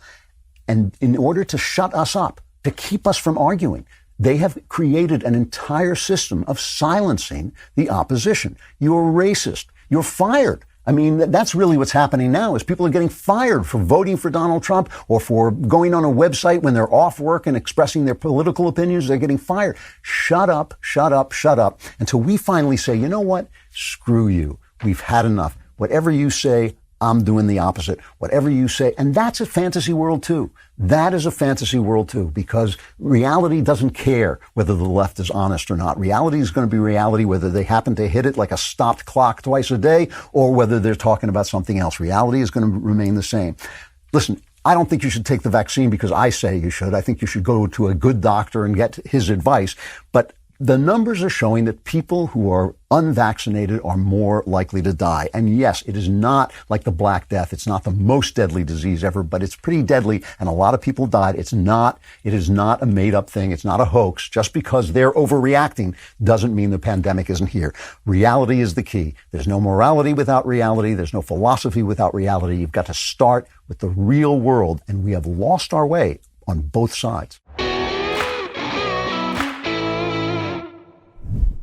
And in order to shut us up, to keep us from arguing, they have created an entire system of silencing the opposition. You're racist. You're fired. I mean, that's really what's happening now is people are getting fired for voting for Donald Trump or for going on a website when they're off work and expressing their political opinions. They're getting fired. Shut up, shut up, shut up until we finally say, you know what? Screw you. We've had enough. Whatever you say, I'm doing the opposite. Whatever you say. And that's a fantasy world too. That is a fantasy world too, because reality doesn't care whether the left is honest or not. Reality is going to be reality, whether they happen to hit it like a stopped clock twice a day or whether they're talking about something else. Reality is going to remain the same. Listen, I don't think you should take the vaccine because I say you should. I think you should go to a good doctor and get his advice. But The numbers are showing that people who are unvaccinated are more likely to die. And yes, it is not like the Black Death. It's not the most deadly disease ever, but it's pretty deadly, and a lot of people died. It is not a made-up thing. It's not a hoax. Just because they're overreacting doesn't mean the pandemic isn't here. Reality is the key. There's no morality without reality. There's no philosophy without reality. You've got to start with the real world, and we have lost our way on both sides.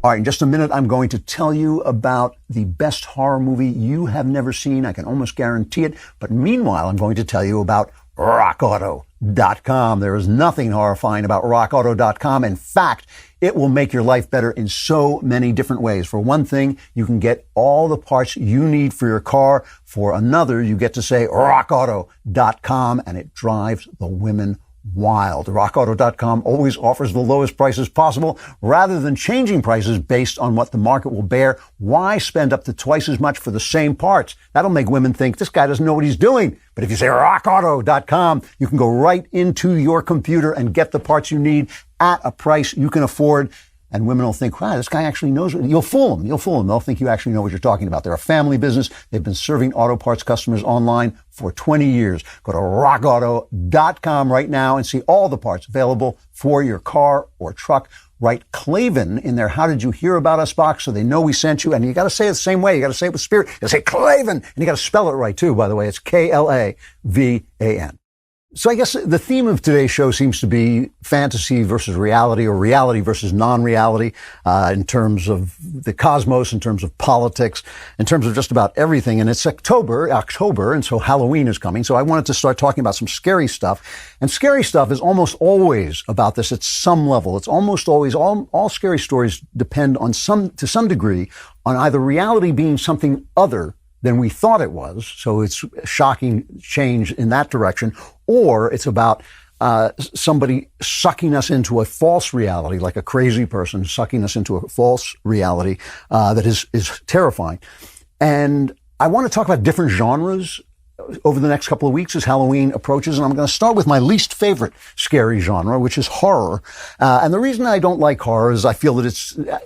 All right, in just a minute, I'm going to tell you about the best horror movie you have never seen. I can almost guarantee it. But meanwhile, I'm going to tell you about Rockauto.com. There is nothing horrifying about Rockauto.com. In fact, it will make your life better in so many different ways. For one thing, you can get all the parts you need for your car. For another, you get to say Rockauto.com, and it drives the women wild. Rockauto.com always offers the lowest prices possible. Rather than changing prices based on what the market will bear, why spend up to twice as much for the same parts? That'll make women think this guy doesn't know what he's doing. But if you say Rockauto.com, you can go right into your computer and get the parts you need at a price you can afford. And women will think, wow, this guy actually knows what... You'll fool them. They'll think you actually know what you're talking about. They're a family business. They've been serving auto parts customers online for 20 years. Go to rockauto.com right now and see all the parts available for your car or truck. Write Klavan in their How Did You Hear About Us box so they know we sent you. And you got to say it the same way. You got to say it with spirit. You got to say Klavan. And you got to spell it right, too, by the way. It's Klavan. So I guess the theme of today's show seems to be fantasy versus reality, or reality versus non-reality, in terms of the cosmos, in terms of politics, in terms of just about everything. And it's October, and so Halloween is coming. So I wanted to start talking about some scary stuff. And scary stuff is almost always about this at some level. It's almost always, all scary stories depend on to some degree on either reality being something other than we thought it was. So it's a shocking change in that direction. Or it's about somebody sucking us into a false reality, like a crazy person sucking us into a false reality that is terrifying. And I want to talk about different genres over the next couple of weeks as Halloween approaches. And I'm going to start with my least favorite scary genre, which is horror. And the reason I don't like horror is I feel that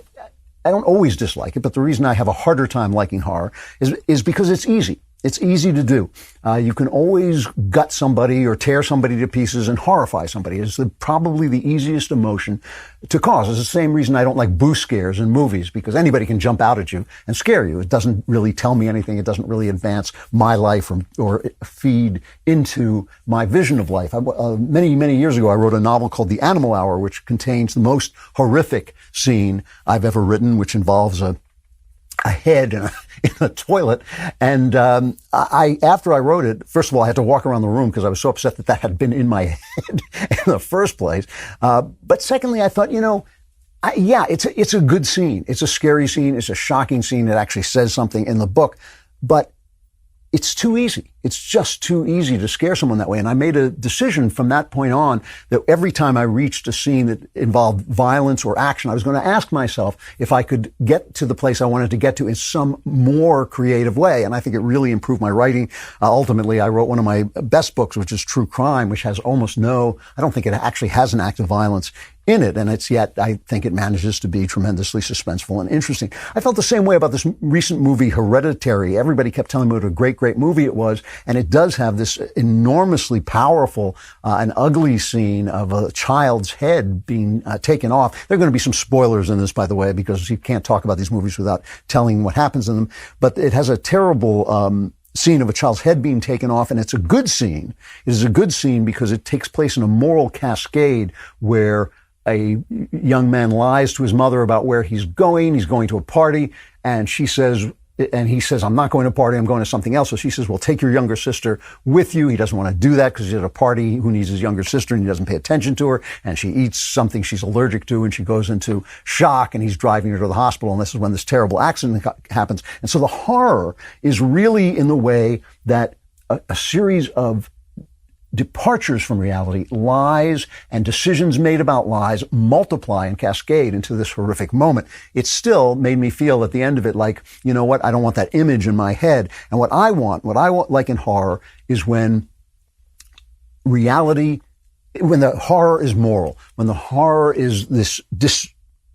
I don't always dislike it, but the reason I have a harder time liking horror is because it's easy. It's easy to do. You can always gut somebody or tear somebody to pieces and horrify somebody. It's probably the easiest emotion to cause. It's the same reason I don't like boo scares in movies, because anybody can jump out at you and scare you. It doesn't really tell me anything. It doesn't really advance my life or feed into my vision of life. Many, many years ago, I wrote a novel called The Animal Hour, which contains the most horrific scene I've ever written, which involves a head in a toilet. And after I wrote it, first of all, I had to walk around the room because I was so upset that had been in my head in the first place. But secondly, I thought, it's a good scene. It's a scary scene. It's a shocking scene. It actually says something in the book. But it's too easy. It's just too easy to scare someone that way. And I made a decision from that point on that every time I reached a scene that involved violence or action, I was going to ask myself if I could get to the place I wanted to get to in some more creative way. And I think it really improved my writing. Ultimately, I wrote one of my best books, which is True Crime, which has almost I don't think it actually has an act of violence in it. And I think it manages to be tremendously suspenseful and interesting. I felt the same way about this recent movie, Hereditary. Everybody kept telling me what a great, great movie it was. And it does have this enormously powerful and ugly scene of a child's head being taken off. There are going to be some spoilers in this, by the way, because you can't talk about these movies without telling what happens in them. But it has a terrible scene of a child's head being taken off, and it's a good scene. It is a good scene because it takes place in a moral cascade where a young man lies to his mother about where he's going. He's going to a party, and he says, I'm not going to a party, I'm going to something else. So she says, well, take your younger sister with you. He doesn't want to do that because he's at a party. Who needs his younger sister? And he doesn't pay attention to her. And she eats something she's allergic to, and she goes into shock, and he's driving her to the hospital. And this is when this terrible accident happens. And so the horror is really in the way that a series of departures from reality, lies, and decisions made about lies multiply and cascade into this horrific moment. It still made me feel at the end of it like, you know what, I don't want that image in my head. And what I want like in horror is when the horror is moral, when the horror is this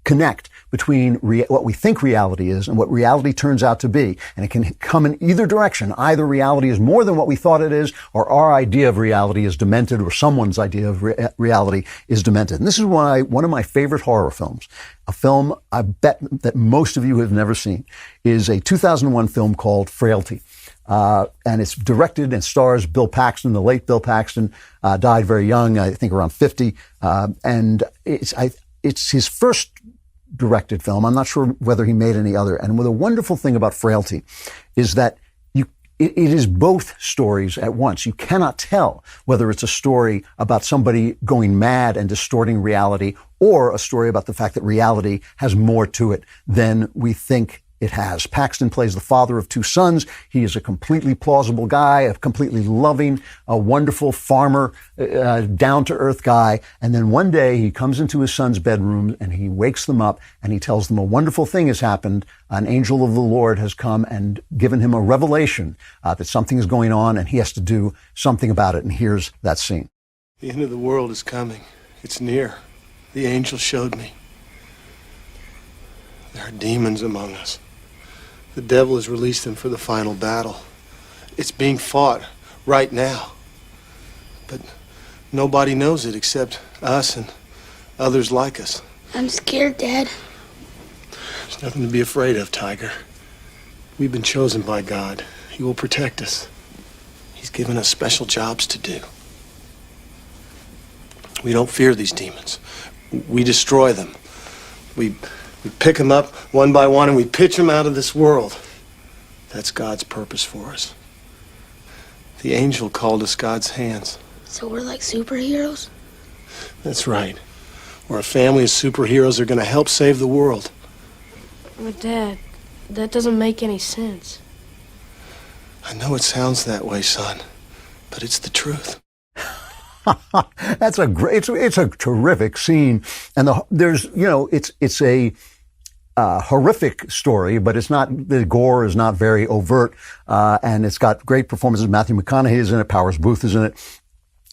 connect between what we think reality is and what reality turns out to be. And it can come in either direction. Either reality is more than what we thought it is, or our idea of reality is demented, or someone's idea of reality is demented. And this is why one of my favorite horror films, a film I bet that most of you have never seen, is a 2001 film called Frailty. And it's directed and stars Bill Paxton. The late Bill Paxton died very young, I think around 50. And it's his first directed film. I'm not sure whether he made any other. And the wonderful thing about Frailty is that it is both stories at once. You cannot tell whether it's a story about somebody going mad and distorting reality, or a story about the fact that reality has more to it than we think it has. Paxton plays the father of two sons. He is a completely plausible guy, a completely loving, a wonderful farmer, down-to-earth guy. And then one day he comes into his son's bedroom and he wakes them up and he tells them a wonderful thing has happened. An angel of the Lord has come and given him a revelation that something is going on and he has to do something about it. And here's that scene. The end of the world is coming. It's near. The angel showed me. There are demons among us. The devil has released them for the final battle. It's being fought right now. But nobody knows it except us and others like us. I'm scared, Dad. There's nothing to be afraid of, Tiger. We've been chosen by God. He will protect us. He's given us special jobs to do. We don't fear these demons. We destroy them. We pick them up one by one and we pitch them out of this world. That's God's purpose for us. The angel called us God's hands. So we're like superheroes? That's right. We're a family of superheroes that are going to help save the world. But Dad, that doesn't make any sense. I know it sounds that way, son, but it's the truth. That's it's a terrific scene. And it's a horrific story, but the gore is not very overt. And it's got great performances. Matthew McConaughey is in it. Powers Booth is in it.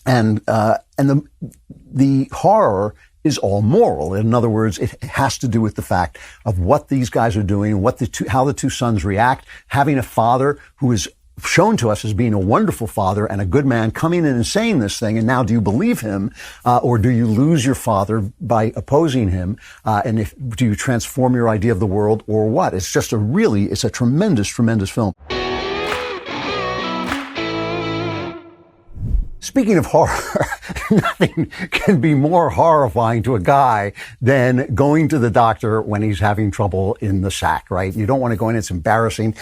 And the horror is all moral. In other words, it has to do with the fact of what these guys are doing, how the two sons react, having a father who is shown to us as being a wonderful father and a good man coming in and saying this thing. And now do you believe him? Or do you lose your father by opposing him? And do you transform your idea of the world or what? It's just it's a tremendous, tremendous film. Speaking of horror, nothing can be more horrifying to a guy than going to the doctor when he's having trouble in the sack, right? You don't want to go in. It's embarrassing.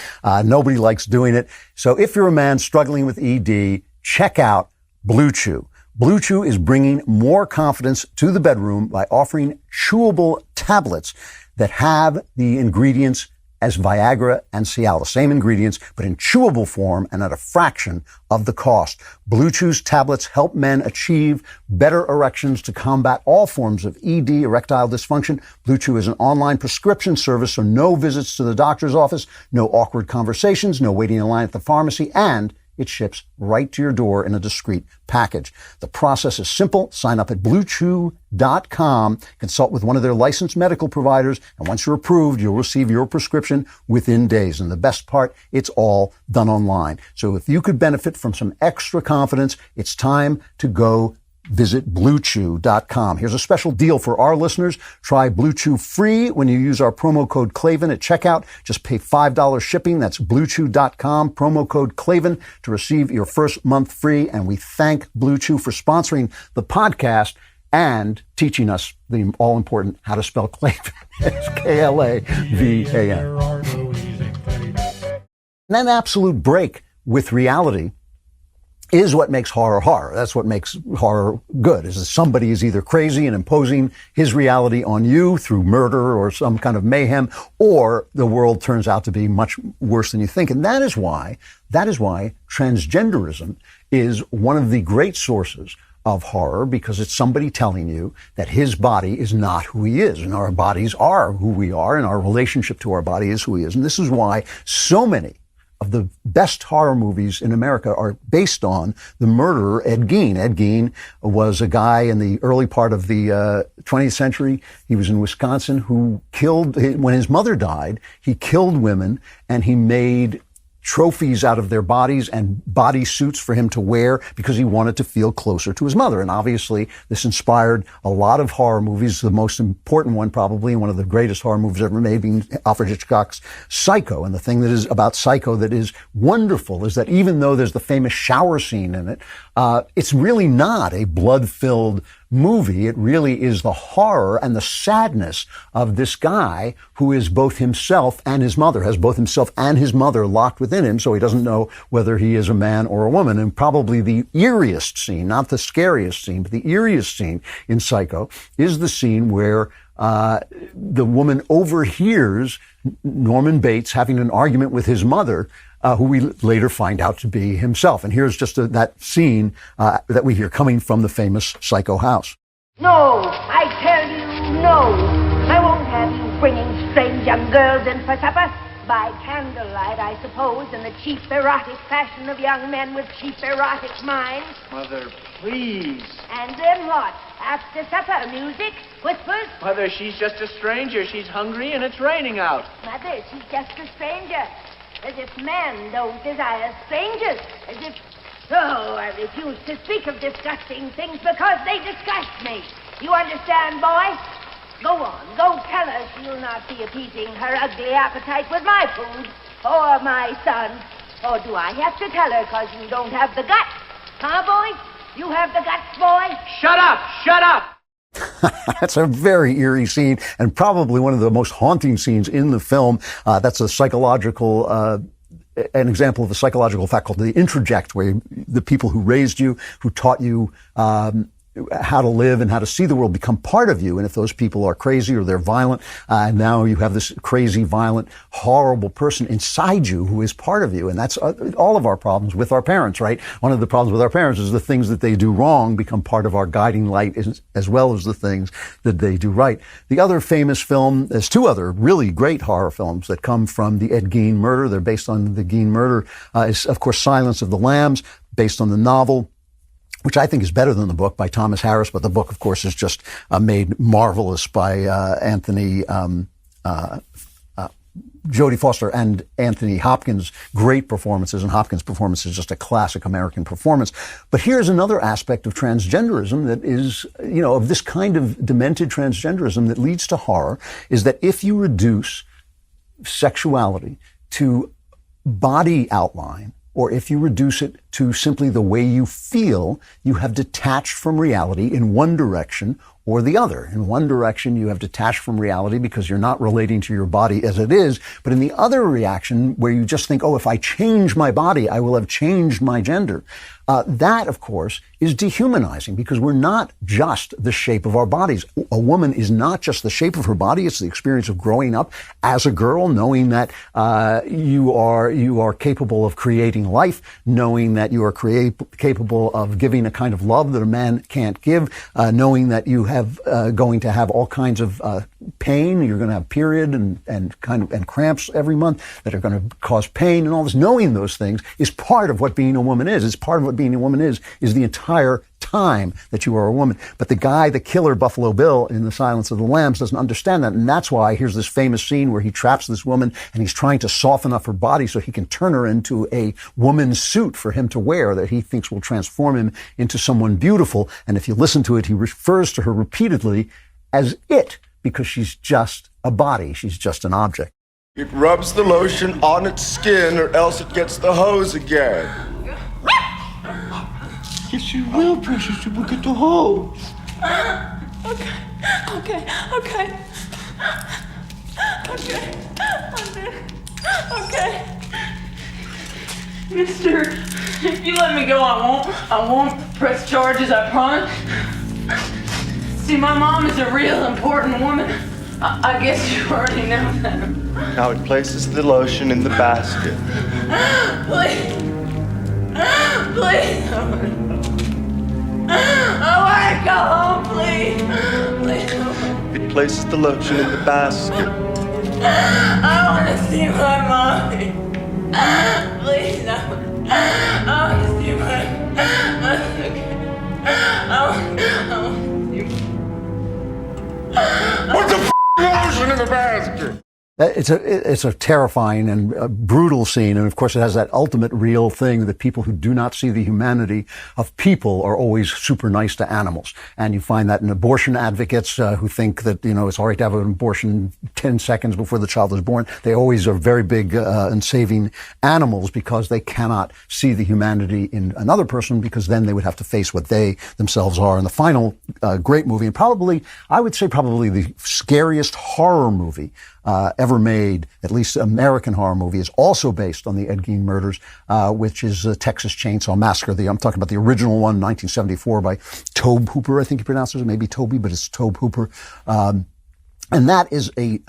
Nobody likes doing it. So if you're a man struggling with ED, check out Blue Chew. Blue Chew is bringing more confidence to the bedroom by offering chewable tablets that have the ingredients as Viagra and Cialis. Same ingredients, but in chewable form and at a fraction of the cost. Blue Chew's tablets help men achieve better erections to combat all forms of ED, erectile dysfunction. Blue Chew is an online prescription service, so no visits to the doctor's office, no awkward conversations, no waiting in line at the pharmacy, and it ships right to your door in a discreet package. The process is simple. Sign up at BlueChew.com, consult with one of their licensed medical providers, and once you're approved, you'll receive your prescription within days. And the best part, it's all done online. So if you could benefit from some extra confidence, it's time to go visit BlueChew.com. Here's a special deal for our listeners. Try Blue Chew free when you use our promo code Klavan at checkout. Just pay $5 shipping. That's BlueChew.com, promo code Klavan to receive your first month free. And we thank Blue Chew for sponsoring the podcast and teaching us the all-important how to spell Klavan. It's Klavan. And that absolute break with reality is what makes horror horror. That's what makes horror good, is that somebody is either crazy and imposing his reality on you through murder or some kind of mayhem, or the world turns out to be much worse than you think. And that is why transgenderism is one of the great sources of horror, because it's somebody telling you that his body is not who he is, and our bodies are who we are, and our relationship to our body is who he is. And this is why so many of the best horror movies in America are based on the murderer, Ed Gein. Ed Gein was a guy in the early part of the 20th century. He was in Wisconsin who killed, when his mother died, he killed women and he made trophies out of their bodies and body suits for him to wear because he wanted to feel closer to his mother. And obviously this inspired a lot of horror movies, the most important one probably, and one of the greatest horror movies ever made, being Alfred Hitchcock's Psycho. And the thing that is about Psycho that is wonderful is that even though there's the famous shower scene in it, it's really not a blood-filled movie. It really is the horror and the sadness of this guy who is both himself and his mother, has both himself and his mother locked within him, so he doesn't know whether he is a man or a woman. And probably the eeriest scene, not the scariest scene, but the eeriest scene in Psycho is the scene where the woman overhears Norman Bates having an argument with his mother, who we later find out to be himself. And here's just that scene that we hear coming from the famous Psycho house. No, I tell you, no. I won't have you bringing strange young girls in for supper. By candlelight, I suppose, in the cheap erotic fashion of young men with cheap erotic minds. Mother, please. And then what? After supper, music, whispers? Mother, she's just a stranger. She's hungry and it's raining out. Mother, she's just a stranger. As if men don't desire strangers. As if... Oh, I refuse to speak of disgusting things because they disgust me. You understand, boy? Go on, go tell her she'll not be appeasing her ugly appetite with my food, or my son. Or do I have to tell her because you don't have the guts? Huh, boy? You have the guts, boy? Shut up! Shut up! That's a very eerie scene and probably one of the most haunting scenes in the film. That's a psychological, an example of a psychological fact called the introject, where the people who raised you, who taught you, how to live and how to see the world become part of you. And if those people are crazy or they're violent, and now you have this crazy, violent, horrible person inside you who is part of you. And that's all of our problems with our parents, right? One of the problems with our parents is the things that they do wrong become part of our guiding light as well as the things that they do right. The other famous film, there's two other really great horror films that come from the Ed Gein murder. They're based on the Gein murder. Is, of course, Silence of the Lambs, based on the novel, which I think is better than the book, by Thomas Harris, but the book, of course, is just made marvelous by Jodie Foster and Anthony Hopkins. Great performances, and Hopkins' performance is just a classic American performance. But here's another aspect of transgenderism that is, of this kind of demented transgenderism that leads to horror, is that if you reduce sexuality to body outline, or if you reduce it to simply the way you feel, you have detached from reality in one direction or the other. In one direction, you have detached from reality because you're not relating to your body as it is. But in the other reaction, where you just think, oh, if I change my body, I will have changed my gender. That, of course, is dehumanizing, because we're not just the shape of our bodies. A woman is not just the shape of her body. It's the experience of growing up as a girl, knowing that you are capable of creating life, knowing that you are capable of giving a kind of love that a man can't give, knowing that you have going to have all kinds of pain. You're going to have period and cramps every month that are going to cause pain, and all this. Knowing those things is part of what being a woman is. It's part of what being a woman is the entire time that you are a woman. But the guy, the killer, Buffalo Bill, in The Silence of the Lambs, doesn't understand that. And that's why here's this famous scene where he traps this woman and he's trying to soften up her body so he can turn her into a woman's suit for him to wear that he thinks will transform him into someone beautiful. And if you listen to it, he refers to her repeatedly as it, because she's just a body. She's just an object. It rubs the lotion on its skin, or else it gets the hose again. Yes, you will, precious. You will get the hose. Okay. Mister, if you let me go, I won't press charges, I promise. See, my mom is a real important woman. I guess you already know that. Now it places the lotion in the basket. Please. I want to go home, please. It places the lotion in the basket. I want to see my mommy. It's a terrifying and brutal scene. And of course, it has that ultimate real thing that people who do not see the humanity of people are always super nice to animals. And you find that in abortion advocates who think that, it's all right to have an abortion 10 seconds before the child is born. They always are very big in saving animals because they cannot see the humanity in another person, because then they would have to face what they themselves are. And the final great movie, and I would say probably the scariest horror movie ever made, at least American horror movie, is also based on the Ed Gein murders, which is Texas Chainsaw Massacre. I'm talking about the original one, 1974, by Tobe Hooper, I think he pronounces it, maybe Toby, but it's Tobe Hooper. And that is a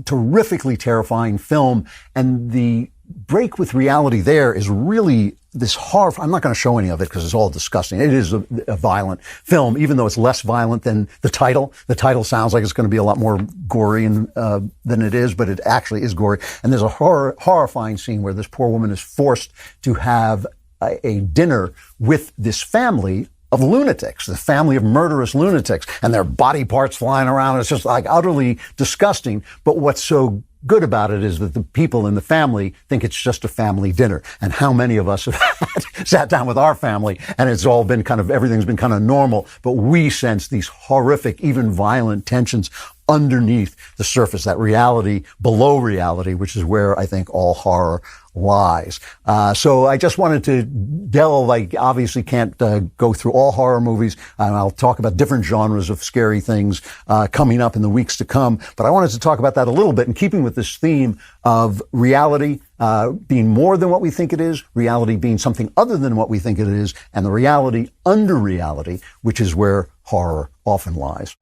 terrifically terrifying film. And the break with reality there is really this horror. I'm not going to show any of it because it's all disgusting. It is a violent film, even though it's less violent than the title. The title sounds like it's going to be a lot more gory than it is, but it actually is gory. And there's a horrifying scene where this poor woman is forced to have a dinner with this family of lunatics, the family of murderous lunatics, and their body parts flying around. It's just like utterly disgusting. But what's so good about it is that the people in the family think it's just a family dinner. And how many of us have sat down with our family and it's all been everything's been kind of normal, but we sense these horrific, even violent tensions underneath the surface, that reality below reality, which is where I think all horror lies. So I just wanted to delve. I obviously can't go through all horror movies, and I'll talk about different genres of scary things coming up in the weeks to come. But I wanted to talk about that a little bit, in keeping with this theme of reality being more than what we think it is, reality being something other than what we think it is, and the reality under reality, which is where horror often lies.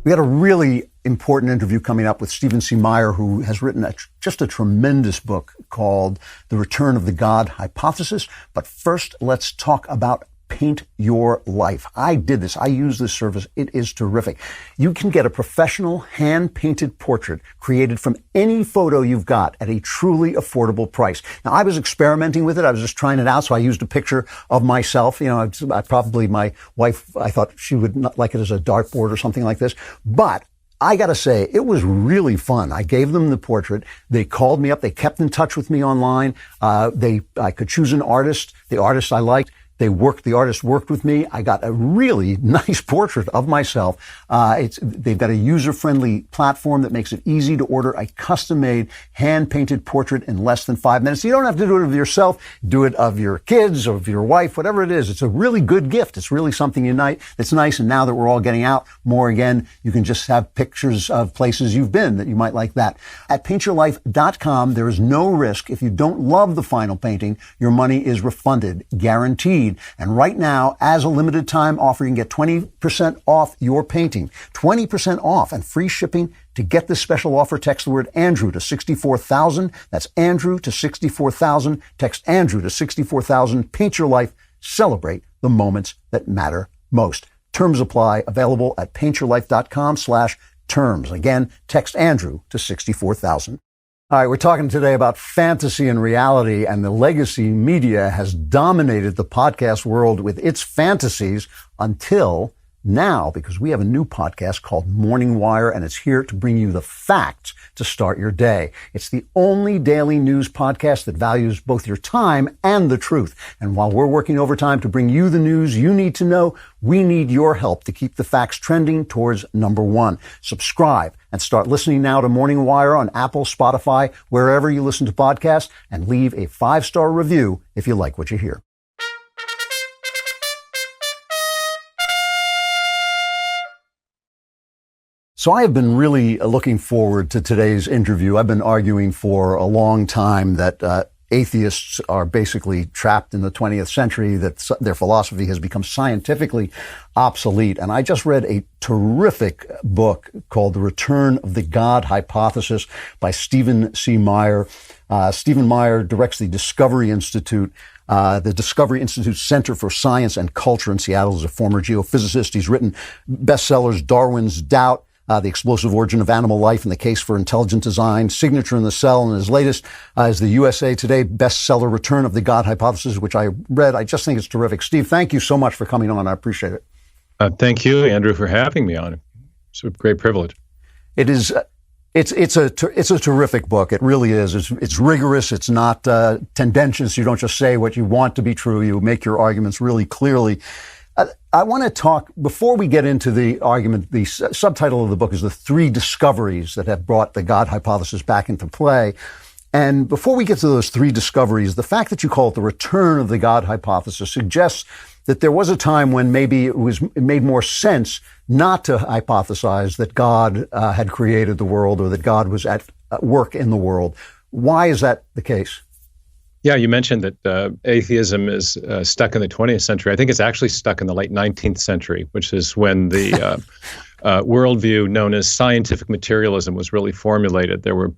We got a really important interview coming up with Stephen C. Meyer, who has written just a tremendous book called The Return of the God Hypothesis. But first, let's talk about Paint Your Life. I did this. I use this service. It is terrific. You can get a professional hand-painted portrait created from any photo you've got at a truly affordable price. Now, I was experimenting with it. I was just trying it out. So I used a picture of myself. My wife, I thought she would not like it as a dartboard or something like this. But I got to say, it was really fun. I gave them the portrait. They called me up. They kept in touch with me online. I could choose an artist, the artist I liked. The artist worked with me. I got a really nice portrait of myself. They've got a user-friendly platform that makes it easy to order a custom-made, hand-painted portrait in less than 5 minutes. You don't have to do it of yourself. Do it of your kids, of your wife, whatever it is. It's a really good gift. It's really something that's nice. And now that we're all getting out more again, you can just have pictures of places you've been that you might like that. At paintyourlife.com, there is no risk. If you don't love the final painting, your money is refunded, guaranteed. And right now, as a limited time offer, you can get 20% off your painting. 20% off and free shipping. To get this special offer, text the word Andrew to 64,000. That's Andrew to 64,000. Text Andrew to 64,000. Paint your life. Celebrate the moments that matter most. Terms apply. Available at paintyourlife.com/terms. Again, text Andrew to 64,000. All right, we're talking today about fantasy and reality, and the legacy media has dominated the podcast world with its fantasies until now, because we have a new podcast called Morning Wire, and it's here to bring you the facts to start your day. It's the only daily news podcast that values both your time and the truth. And while we're working overtime to bring you the news you need to know, we need your help to keep the facts trending towards number one. Subscribe and start listening now to Morning Wire on Apple, Spotify, wherever you listen to podcasts, and leave a 5-star review if you like what you hear. So I have been really looking forward to today's interview. I've been arguing for a long time that atheists are basically trapped in the 20th century, that their philosophy has become scientifically obsolete. And I just read a terrific book called The Return of the God Hypothesis by Stephen C. Meyer. Stephen Meyer directs the Discovery Institute. The Discovery Institute Center for Science and Culture in Seattle. Is a former geophysicist. He's written bestsellers Darwin's Doubt, The Explosive Origin of Animal Life and the Case for Intelligent Design, Signature in the Cell, and his latest is the USA Today bestseller Return of the God Hypothesis, which I read. I just think it's terrific. Steve, thank you so much for coming on. I appreciate it. Thank you, Andrew, for having me on. great privilege. It is. It's a terrific book. It really is. It's rigorous. It's not tendentious. You don't just say what you want to be true. You make your arguments really clearly. I want to talk, before we get into the argument, the subtitle of the book is The Three Discoveries That Have Brought the God Hypothesis Back into Play. And before we get to those three discoveries, the fact that you call it the return of the God hypothesis suggests that there was a time when maybe it made more sense not to hypothesize that God had created the world or that God was at work in the world. Why is that the case? Yeah, you mentioned that atheism is stuck in the 20th century. I think it's actually stuck in the late 19th century, which is when the worldview known as scientific materialism was really formulated. There were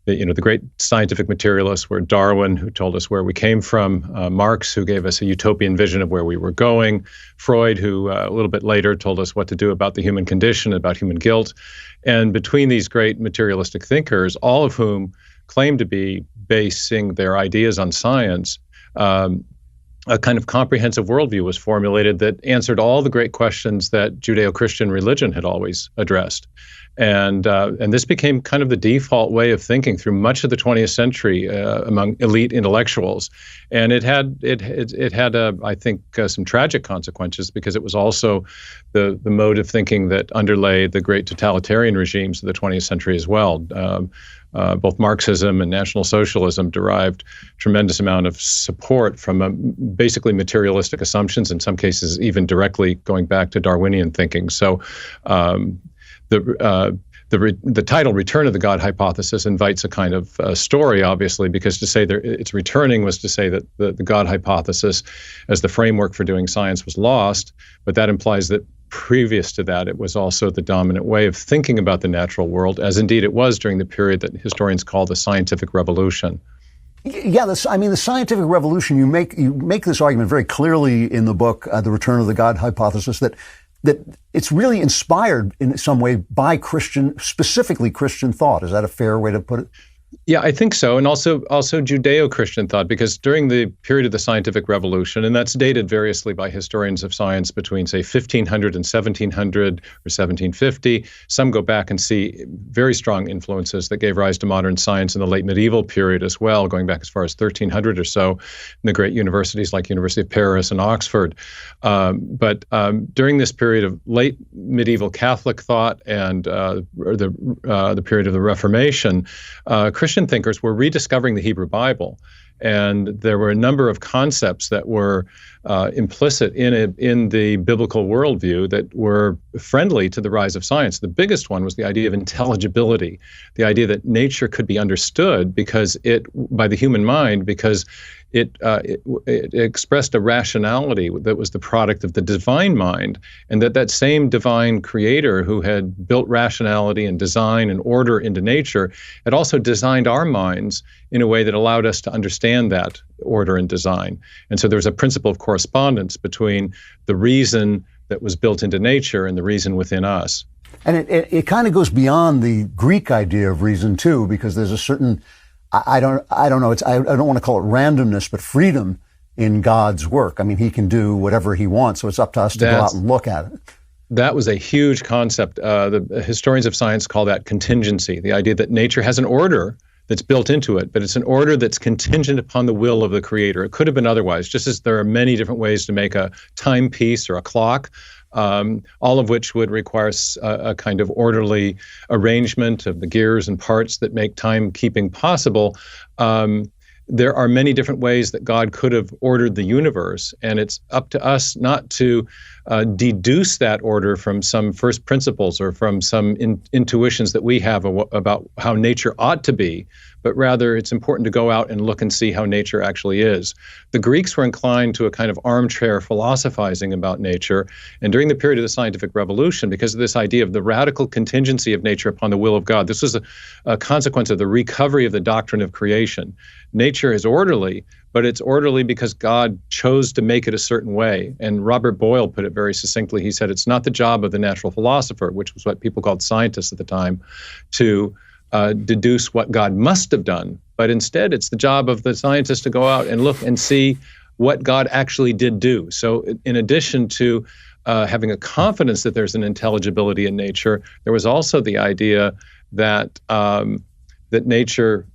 the great scientific materialists were Darwin, who told us where we came from, Marx, who gave us a utopian vision of where we were going, Freud, who a little bit later told us what to do about the human condition, about human guilt. And between these great materialistic thinkers, all of whom claimed to be basing their ideas on science, a kind of comprehensive worldview was formulated that answered all the great questions that Judeo-Christian religion had always addressed. And this became kind of the default way of thinking through much of the 20th century among elite intellectuals. And it had I think, some tragic consequences, because it was also the mode of thinking that underlay the great totalitarian regimes of the 20th century as well. Both Marxism and National Socialism derived tremendous amount of support from basically materialistic assumptions, in some cases even directly going back to Darwinian thinking. So the title "Return of the God Hypothesis" invites a kind of story, obviously, because to say that it's returning was to say that the God hypothesis as the framework for doing science was lost, but that implies that previous to that, it was also the dominant way of thinking about the natural world, as indeed it was during the period that historians call the scientific revolution. Yeah, the scientific revolution, you make this argument very clearly in the book, The Return of the God Hypothesis, that it's really inspired in some way by specifically Christian thought. Is that a fair way to put it? Yeah, I think so. And also Judeo-Christian thought, because during the period of the scientific revolution, and that's dated variously by historians of science between, say, 1500 and 1700 or 1750. Some go back and see very strong influences that gave rise to modern science in the late medieval period as well, going back as far as 1300 or so in the great universities like University of Paris and Oxford. But during this period of late medieval Catholic thought and the period of the Reformation, Christian thinkers were rediscovering the Hebrew Bible, and there were a number of concepts that were implicit in the biblical worldview that were friendly to the rise of science. The biggest one was the idea of intelligibility, the idea that nature could be understood by the human mind, because it expressed a rationality that was the product of the divine mind, and that same divine creator who had built rationality and design and order into nature had also designed our minds in a way that allowed us to understand that order and design. And so there was a principle of correspondence between the reason that was built into nature and the reason within us. And it kind of goes beyond the Greek idea of reason too, because there's a certain, I don't know, I don't want to call it randomness, but freedom in God's work. I mean, he can do whatever he wants, so it's up to us to go out and look at it. That was a huge concept. The historians of science call that contingency, the idea that nature has an order that's built into it, but it's an order that's contingent upon the will of the creator. It could have been otherwise, just as there are many different ways to make a timepiece or a clock, all of which would require a kind of orderly arrangement of the gears and parts that make timekeeping possible. There are many different ways that God could have ordered the universe, and it's up to us not to deduce that order from some first principles or from some intuitions that we have about how nature ought to be, but rather it's important to go out and look and see how nature actually is. The Greeks were inclined to a kind of armchair philosophizing about nature, and during the period of the scientific revolution, because of this idea of the radical contingency of nature upon the will of God, this was a consequence of the recovery of the doctrine of creation. Nature is orderly, but it's orderly because God chose to make it a certain way. And Robert Boyle put it very succinctly. He said, it's not the job of the natural philosopher, which was what people called scientists at the time, to deduce what God must have done, but instead it's the job of the scientist to go out and look and see what God actually did do. So in addition to having a confidence that there's an intelligibility in nature, there was also the idea that that nature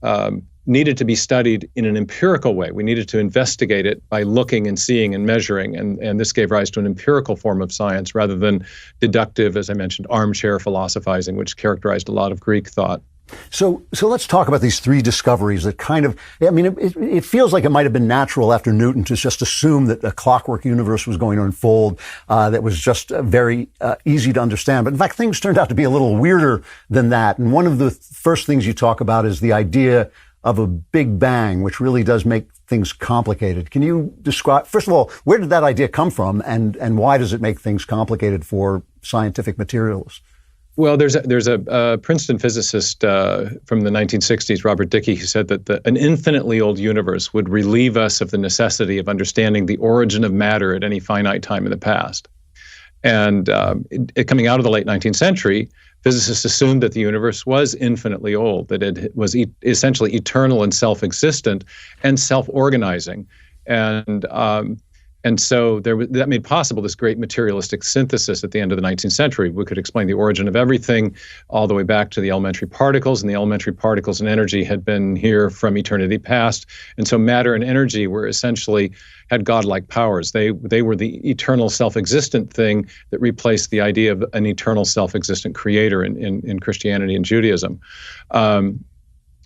needed to be studied in an empirical way. We needed to investigate it by looking and seeing and measuring, and this gave rise to an empirical form of science rather than deductive, as I mentioned, armchair philosophizing, which characterized a lot of Greek thought. So let's talk about these three discoveries that kind of, I mean, it feels like it might have been natural after Newton to just assume that a clockwork universe was going to unfold, that was just very easy to understand. But in fact, things turned out to be a little weirder than that. And one of the first things you talk about is the idea of a Big Bang, which really does make things complicated. Can you describe, first of all, where did that idea come from, and why does it make things complicated for scientific materialists? Well, there's a Princeton physicist from the 1960s, Robert Dickey, who said that an infinitely old universe would relieve us of the necessity of understanding the origin of matter at any finite time in the past. And coming out of the late 19th century, physicists assumed that the universe was infinitely old, that it was essentially eternal and self-existent and self-organizing. And so that made possible this great materialistic synthesis at the end of the 19th century. We could explain the origin of everything all the way back to the elementary particles, and the elementary particles and energy had been here from eternity past. And so matter and energy were essentially had godlike powers. They were the eternal self-existent thing that replaced the idea of an eternal self-existent creator in Christianity and Judaism.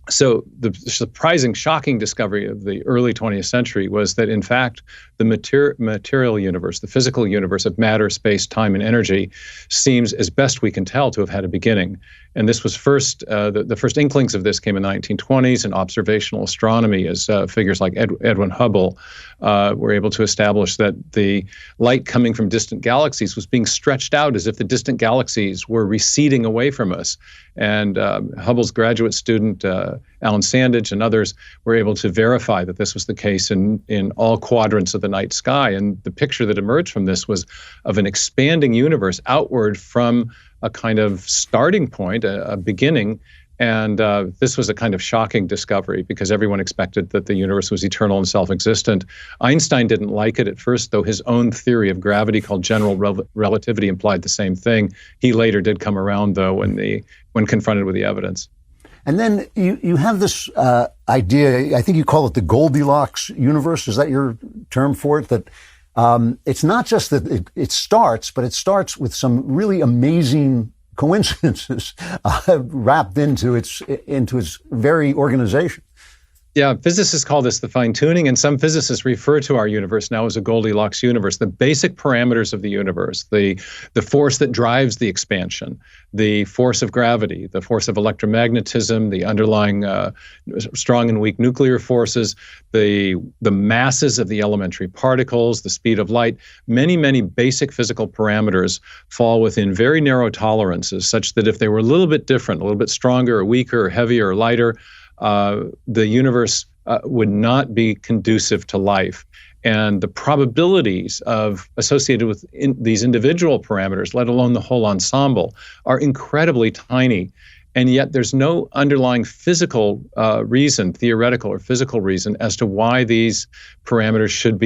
So the surprising, shocking discovery of the early 20th century was that, in fact, the material universe, the physical universe of matter, space, time, and energy seems, as best we can tell, to have had a beginning. And this was first, the first inklings of this came in the 1920s in observational astronomy, as figures like Edwin Hubble were able to establish that the light coming from distant galaxies was being stretched out as if the distant galaxies were receding away from us. And Hubble's graduate student, Alan Sandage, and others were able to verify that this was the case in all quadrants of the night sky. And the picture that emerged from this was of an expanding universe outward from a kind of starting point, a beginning. And this was a kind of shocking discovery because everyone expected that the universe was eternal and self-existent. Einstein didn't like it at first, though his own theory of gravity called general relativity implied the same thing. He later did come around, though, when confronted with the evidence. And then you have this idea, I think you call it the Goldilocks universe. Is that your term for it? That it's not just that it starts, but it starts with some really amazing coincidences wrapped into its very organization. Yeah, physicists call this the fine-tuning, and some physicists refer to our universe now as a Goldilocks universe. The basic parameters of the universe, the force that drives the expansion, the force of gravity, the force of electromagnetism, the underlying strong and weak nuclear forces, the masses of the elementary particles, the speed of light, many, many basic physical parameters fall within very narrow tolerances, such that if they were a little bit different, a little bit stronger or weaker or heavier or lighter, the universe would not be conducive to life. And the probabilities associated with these individual parameters, let alone the whole ensemble, are incredibly tiny. And yet there's no underlying physical reason, theoretical or physical reason, as to why these parameters should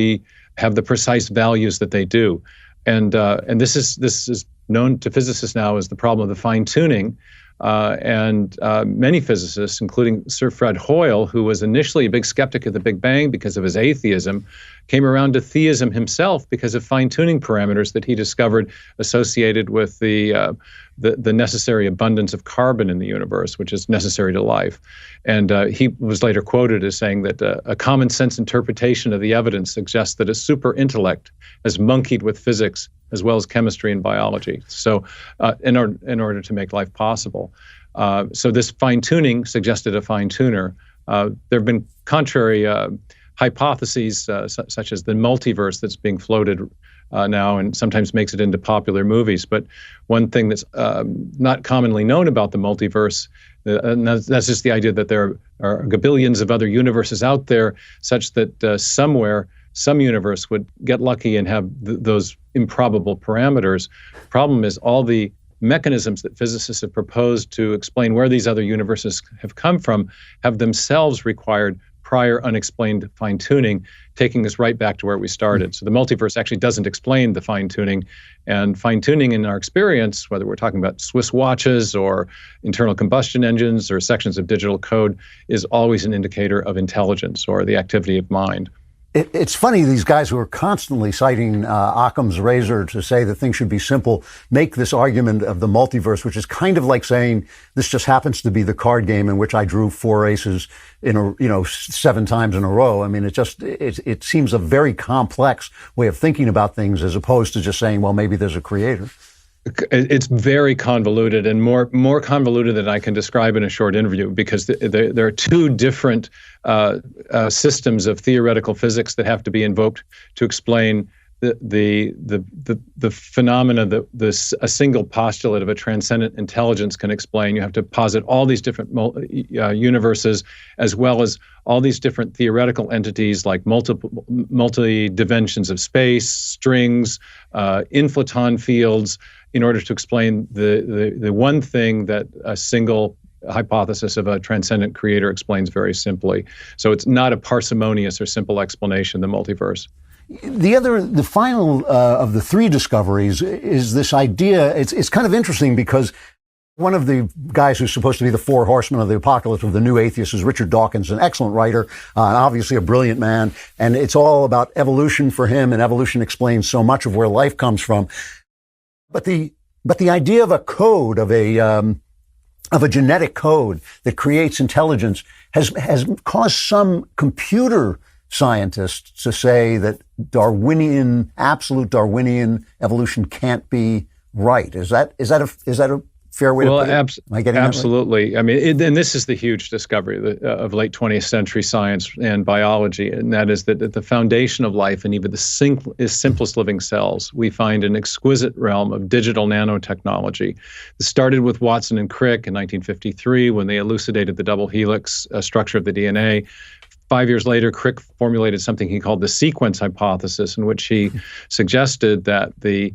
have the precise values that they do. And this is known to physicists now as the problem of the fine-tuning. And many physicists, including Sir Fred Hoyle, who was initially a big skeptic of the Big Bang because of his atheism, came around to theism himself because of fine-tuning parameters that he discovered associated with the necessary abundance of carbon in the universe, which is necessary to life. And he was later quoted as saying that a common sense interpretation of the evidence suggests that a super intellect has monkeyed with physics as well as chemistry and biology. So in order to make life possible. So this fine-tuning suggested a fine-tuner. There have been contrary hypotheses, such as the multiverse that's being floated now and sometimes makes it into popular movies. But one thing that's not commonly known about the multiverse, and that's just the idea that there are gabillions of other universes out there, such that somewhere, some universe would get lucky and have those improbable parameters. Problem is, all the mechanisms that physicists have proposed to explain where these other universes have come from have themselves required prior unexplained fine-tuning, taking us right back to where we started. So the multiverse actually doesn't explain the fine-tuning. And fine-tuning in our experience, whether we're talking about Swiss watches or internal combustion engines or sections of digital code, is always an indicator of intelligence or the activity of mind. It's funny, these guys who are constantly citing Occam's razor to say that things should be simple make this argument of the multiverse, which is kind of like saying this just happens to be the card game in which I drew 4 aces in a, 7 times in a row. I mean, it seems a very complex way of thinking about things as opposed to just saying, well, maybe there's a creator. It's very convoluted and more convoluted than I can describe in a short interview, because there are 2 different systems of theoretical physics that have to be invoked to explain the phenomena that a single postulate of a transcendent intelligence can explain. You have to posit all these different universes, as well as all these different theoretical entities like multi-dimensions of space, strings, inflaton fields, in order to explain the one thing that a single hypothesis of a transcendent creator explains very simply. So it's not a parsimonious or simple explanation, the multiverse. The final of the 3 discoveries is this idea. It's kind of interesting because one of the guys who's supposed to be the 4 horsemen of the apocalypse of the new atheists is Richard Dawkins, an excellent writer, and obviously a brilliant man. And it's all about evolution for him, and evolution explains so much of where life comes from. But the idea of a code, of a genetic code that creates intelligence has caused some computer scientists to say that absolute Darwinian evolution can't be right. Is that a fair way to put it? Am I getting absolutely. I mean, and this is the huge discovery of late 20th century science and biology, and that is that at the foundation of life, and even the simplest living cells, we find an exquisite realm of digital nanotechnology. It started with Watson and Crick in 1953 when they elucidated the double helix structure of the DNA. 5 years later, Crick formulated something he called the sequence hypothesis, in which he suggested that the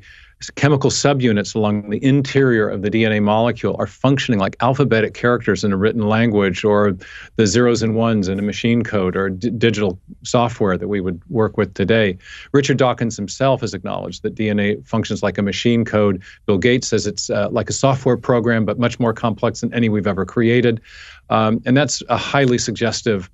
chemical subunits along the interior of the DNA molecule are functioning like alphabetic characters in a written language, or the zeros and ones in a machine code or digital software that we would work with today. Richard Dawkins himself has acknowledged that DNA functions like a machine code. Bill Gates says it's like a software program, but much more complex than any we've ever created. And that's a highly suggestive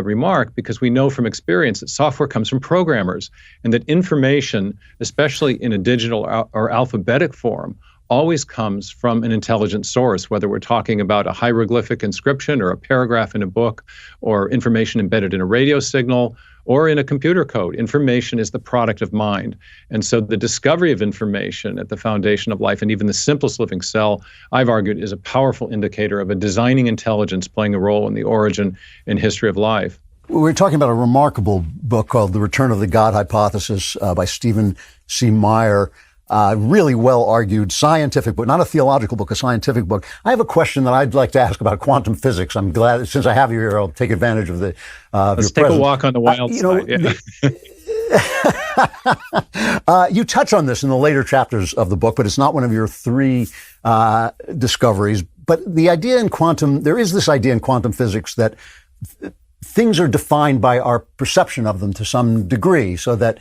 remark, because we know from experience that software comes from programmers, and that information, especially in a digital or alphabetic form, always comes from an intelligent source, whether we're talking about a hieroglyphic inscription or a paragraph in a book or information embedded in a radio signal or in a computer code. Information is the product of mind. And so the discovery of information at the foundation of life, and even the simplest living cell, I've argued, is a powerful indicator of a designing intelligence playing a role in the origin and history of life. We're talking about a remarkable book called The Return of the God Hypothesis by Stephen C. Meyer. Really well argued scientific book, not a theological book, a scientific book. I have a question that I'd like to ask about quantum physics. I'm glad, since I have you here, I'll take advantage of the Let's take a walk on the wild side. You touch on this in the later chapters of the book, but it's not one of your 3 discoveries. But the idea in there is this idea in quantum physics that things are defined by our perception of them to some degree, so that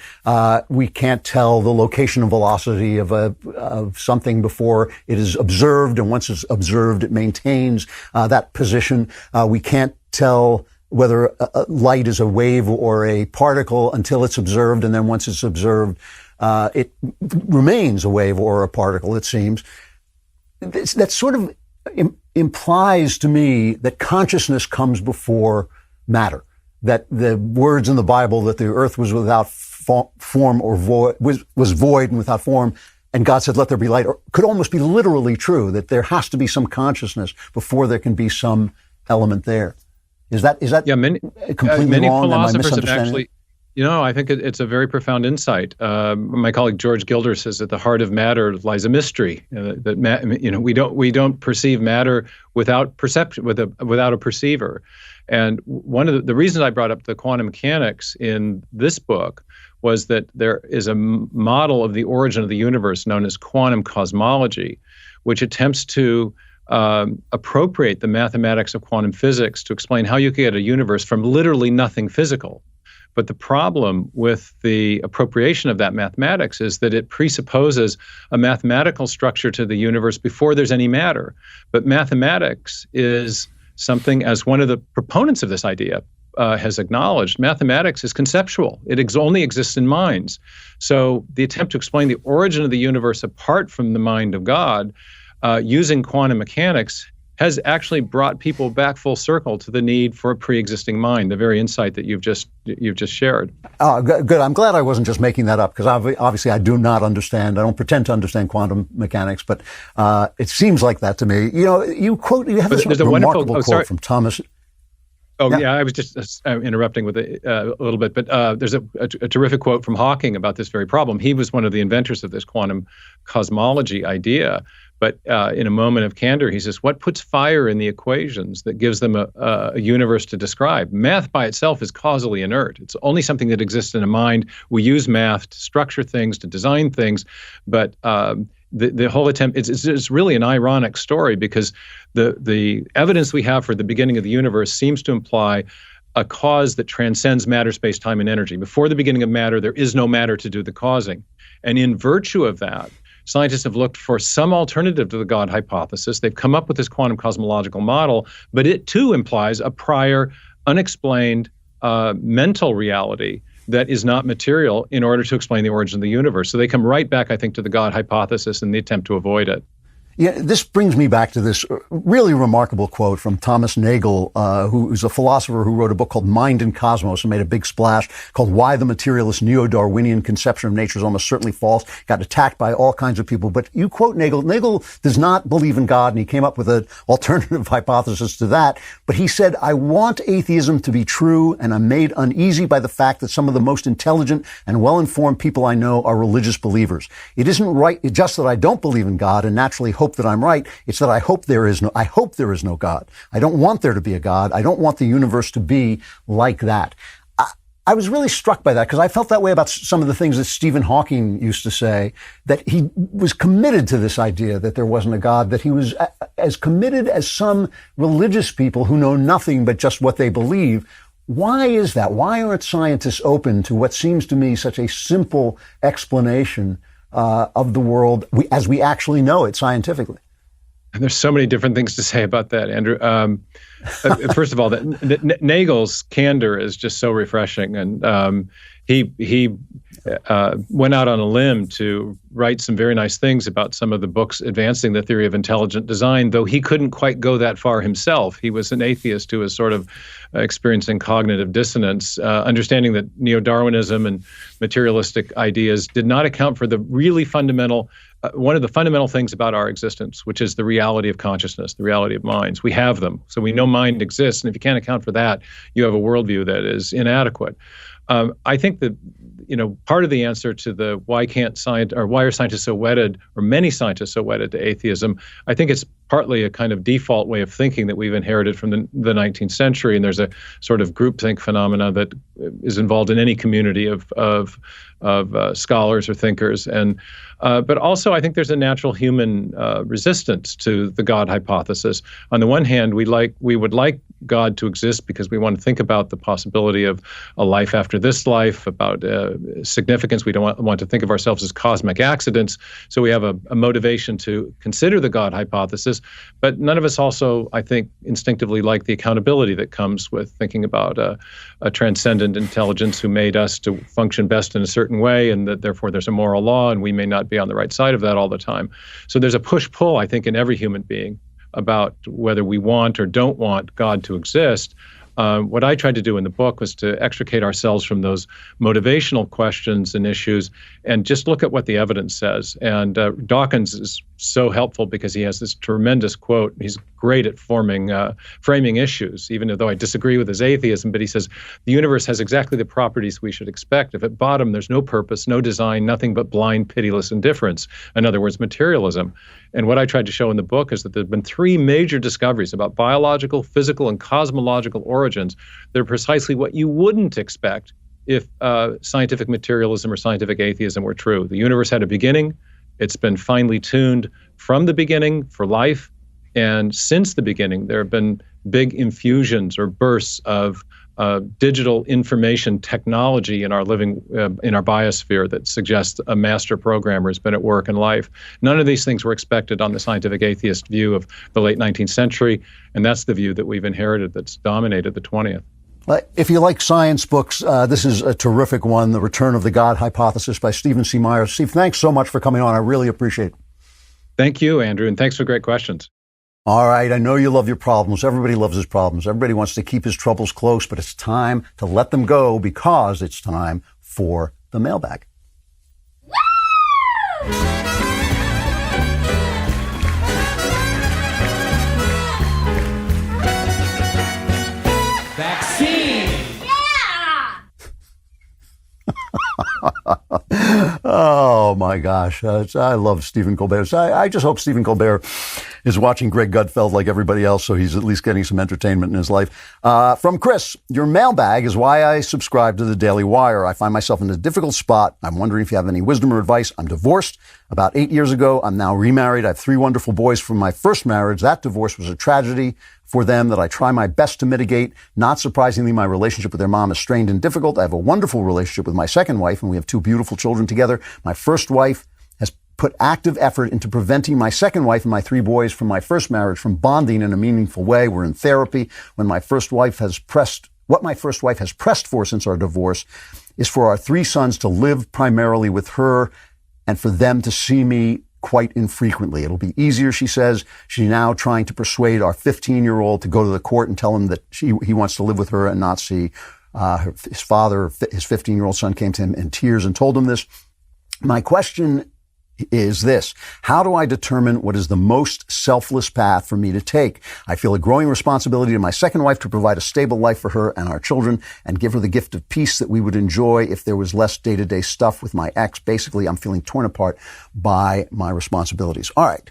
we can't tell the location and velocity of something before it is observed, and once it's observed, it maintains that position. We can't tell whether light is a wave or a particle until it's observed, and then once it's observed, it remains a wave or a particle, it seems. That sort of implies to me that consciousness comes before matter, that the words in the Bible that the earth was without form or was void and without form, and God said, let there be light, could almost be literally true, that there has to be some consciousness before there can be some element there. Is that completely wrong? Am I misunderstanding? I think it's a very profound insight. My colleague George Gilder says that the heart of matter lies a mystery. We don't perceive matter without perception, without a perceiver. And one of the reasons I brought up the quantum mechanics in this book was that there is a model of the origin of the universe known as quantum cosmology, which attempts to appropriate the mathematics of quantum physics to explain how you could get a universe from literally nothing physical. But the problem with the appropriation of that mathematics is that it presupposes a mathematical structure to the universe before there's any matter. But mathematics is something, as one of the proponents of this idea has acknowledged, mathematics is conceptual. It only exists in minds. So the attempt to explain the origin of the universe apart from the mind of God using quantum mechanics has actually brought people back full circle to the need for a pre-existing mind, the very insight that you've just shared. Good. I'm glad I wasn't just making that up, because obviously I do not understand. I don't pretend to understand quantum mechanics, but it seems like that to me. You know, you have this remarkable quote from Thomas. Yeah, I was just interrupting with a little bit, but there's a terrific quote from Hawking about this very problem. He was one of the inventors of this quantum cosmology idea. But in a moment of candor, he says, what puts fire in the equations that gives them a universe to describe? Math by itself is causally inert. It's only something that exists in a mind. We use math to structure things, to design things. But the whole attempt, it's really an ironic story, because the evidence we have for the beginning of the universe seems to imply a cause that transcends matter, space, time, and energy. Before the beginning of matter, there is no matter to do the causing. And in virtue of that, scientists have looked for some alternative to the God hypothesis. They've come up with this quantum cosmological model, but it too implies a prior, unexplained mental reality that is not material in order to explain the origin of the universe. So they come right back, I think, to the God hypothesis in the attempt to avoid it. Yeah, this brings me back to this really remarkable quote from Thomas Nagel, who's a philosopher who wrote a book called Mind and Cosmos and made a big splash, called Why the Materialist Neo-Darwinian Conception of Nature is Almost Certainly False. Got attacked by all kinds of people. But you quote Nagel. Nagel does not believe in God, and he came up with an alternative hypothesis to that. But he said, I want atheism to be true, and I'm made uneasy by the fact that some of the most intelligent and well-informed people I know are religious believers. It isn't right just that I don't believe in God and naturally hope that I'm right. It's that I hope there is no God. I don't want there to be a God. I don't want the universe to be like that. I was really struck by that, because I felt that way about some of the things that Stephen Hawking used to say, that he was committed to this idea that there wasn't a God, that he was as committed as some religious people who know nothing but just what they believe. Why is that? Why aren't scientists open to what seems to me such a simple explanation of the world as we actually know it scientifically? And there's so many different things to say about that, Andrew. First of all, Nagel's candor is just so refreshing, and he went out on a limb to write some very nice things about some of the books advancing the theory of intelligent design, though he couldn't quite go that far himself. He was an atheist who was sort of experiencing cognitive dissonance, understanding that neo-Darwinism and materialistic ideas did not account for the really fundamental one of the fundamental things about our existence, which is the reality of consciousness, the reality of minds. We have them. So we know mind exists. And if you can't account for that, you have a worldview that is inadequate. I think that, part of the answer to the why are scientists so wedded, or many scientists so wedded to atheism, I think it's partly a kind of default way of thinking that we've inherited from the 19th century. And there's a sort of groupthink phenomena that is involved in any community of scholars or thinkers. But also, I think there's a natural human resistance to the God hypothesis. On the one hand, we would like God to exist because we want to think about the possibility of a life after this life, about significance. We don't want to think of ourselves as cosmic accidents. So we have a motivation to consider the God hypothesis. But none of us also, I think, instinctively like the accountability that comes with thinking about a transcendent intelligence who made us to function best in a certain way, and that therefore there's a moral law, and we may not be on the right side of that all the time. So there's a push-pull, I think, in every human being about whether we want or don't want God to exist. What I tried to do in the book was to extricate ourselves from those motivational questions and issues and just look at what the evidence says. And Dawkins is so helpful because he has this tremendous quote. He's great at framing issues, even though I disagree with his atheism. But he says, the universe has exactly the properties we should expect. If at bottom there's no purpose, no design, nothing but blind, pitiless indifference. In other words, materialism. And what I tried to show in the book is that there have been three major discoveries about biological, physical, and cosmological origins that are precisely what you wouldn't expect if scientific materialism or scientific atheism were true. The universe had a beginning. It's been finely tuned from the beginning for life. And since the beginning, there have been big infusions or bursts of digital information technology in our living, in our biosphere that suggests a master programmer has been at work in life. None of these things were expected on the scientific atheist view of the late 19th century, and that's the view that we've inherited that's dominated the 20th. If you like science books, this is a terrific one, The Return of the God Hypothesis by Stephen C. Meyer. Steve, thanks so much for coming on. I really appreciate it. Thank you, Andrew, and thanks for great questions. All right, I know you love your problems. Everybody loves his problems. Everybody wants to keep his troubles close, but it's time to let them go because it's time for the mailbag. Vaccine! Oh, my gosh. I love Stephen Colbert. I just hope Stephen Colbert is watching Greg Gutfeld like everybody else, so he's at least getting some entertainment in his life. From Chris, your mailbag is why I subscribe to the Daily Wire. I find myself in a difficult spot. I'm wondering if you have any wisdom or advice. I'm divorced about 8 years ago. I'm now remarried. I have 3 wonderful boys from my first marriage. That divorce was a tragedy for them that I try my best to mitigate. Not surprisingly, my relationship with their mom is strained and difficult. I have a wonderful relationship with my second wife, and we have 2 beautiful children together. My first wife has put active effort into preventing my second wife and my 3 boys from my first marriage from bonding in a meaningful way. We're in therapy. What my first wife has pressed for since our divorce is for our 3 sons to live primarily with her and for them to see me quite infrequently. It'll be easier, she says. She's now trying to persuade our 15-year-old to go to the court and tell him that he wants to live with her and not see his father. His 15-year-old son came to him in tears and told him this. My question is this: how do I determine what is the most selfless path for me to take? I feel a growing responsibility to my second wife to provide a stable life for her and our children and give her the gift of peace that we would enjoy if there was less day-to-day stuff with my ex. Basically, I'm feeling torn apart by my responsibilities. All right.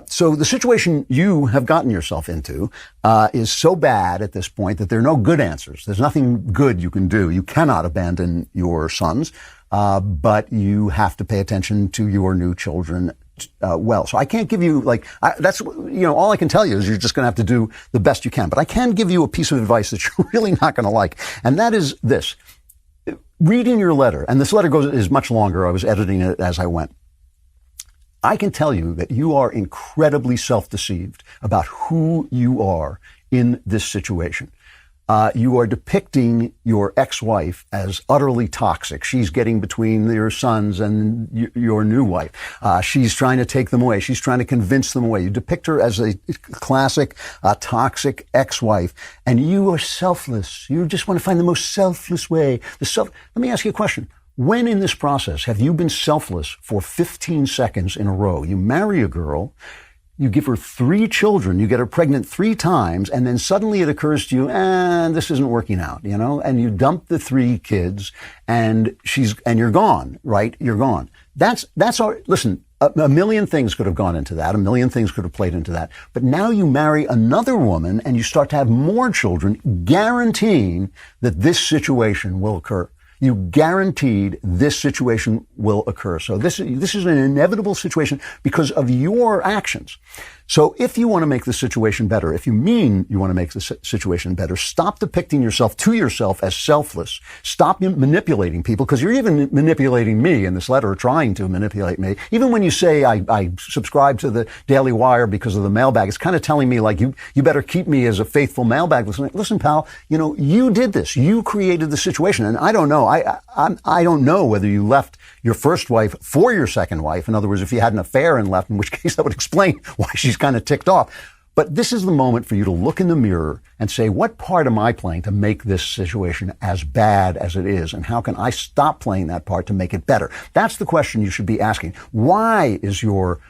So the situation you have gotten yourself into is so bad at this point that there are no good answers. There's nothing good you can do. You cannot abandon your sons, but you have to pay attention to your new children well. So I can't give you all I can tell you is you're just going to have to do the best you can. But I can give you a piece of advice that you're really not going to like, and that is this: reading your letter, and this letter is much longer. I was editing it as I went. I can tell you that you are incredibly self-deceived about who you are in this situation. You are depicting your ex-wife as utterly toxic. She's getting between your sons and your new wife. She's trying to take them away. She's trying to convince them away. You depict her as a classic, toxic ex-wife, and you are selfless. You just want to find the most selfless way. Let me ask you a question. When in this process have you been selfless for 15 seconds in a row? You marry a girl, you give her 3 children, you get her pregnant 3 times, and then suddenly it occurs to you, this isn't working out, and you dump the 3 kids and you're gone, right? You're gone. Listen, a million things could have gone into that. A million things could have played into that. But now you marry another woman and you start to have more children, guaranteeing that this situation will occur. You guaranteed this situation will occur. So this is an inevitable situation because of your actions. So if you want to make the situation better, if you mean you want to make the situation better, stop depicting yourself as selfless. Stop manipulating people, because you're even manipulating me in this letter, trying to manipulate me. Even when you say I subscribe to the Daily Wire because of the mailbag, it's kind of telling me like you better keep me as a faithful mailbag listener. Listen, pal, you did this. You created the situation, and I don't know. I don't know whether you left your first wife for your second wife. In other words, if you had an affair and left, in which case that would explain why she's kind of ticked off. But this is the moment for you to look in the mirror and say, what part am I playing to make this situation as bad as it is? And how can I stop playing that part to make it better? That's the question you should be asking. Why is your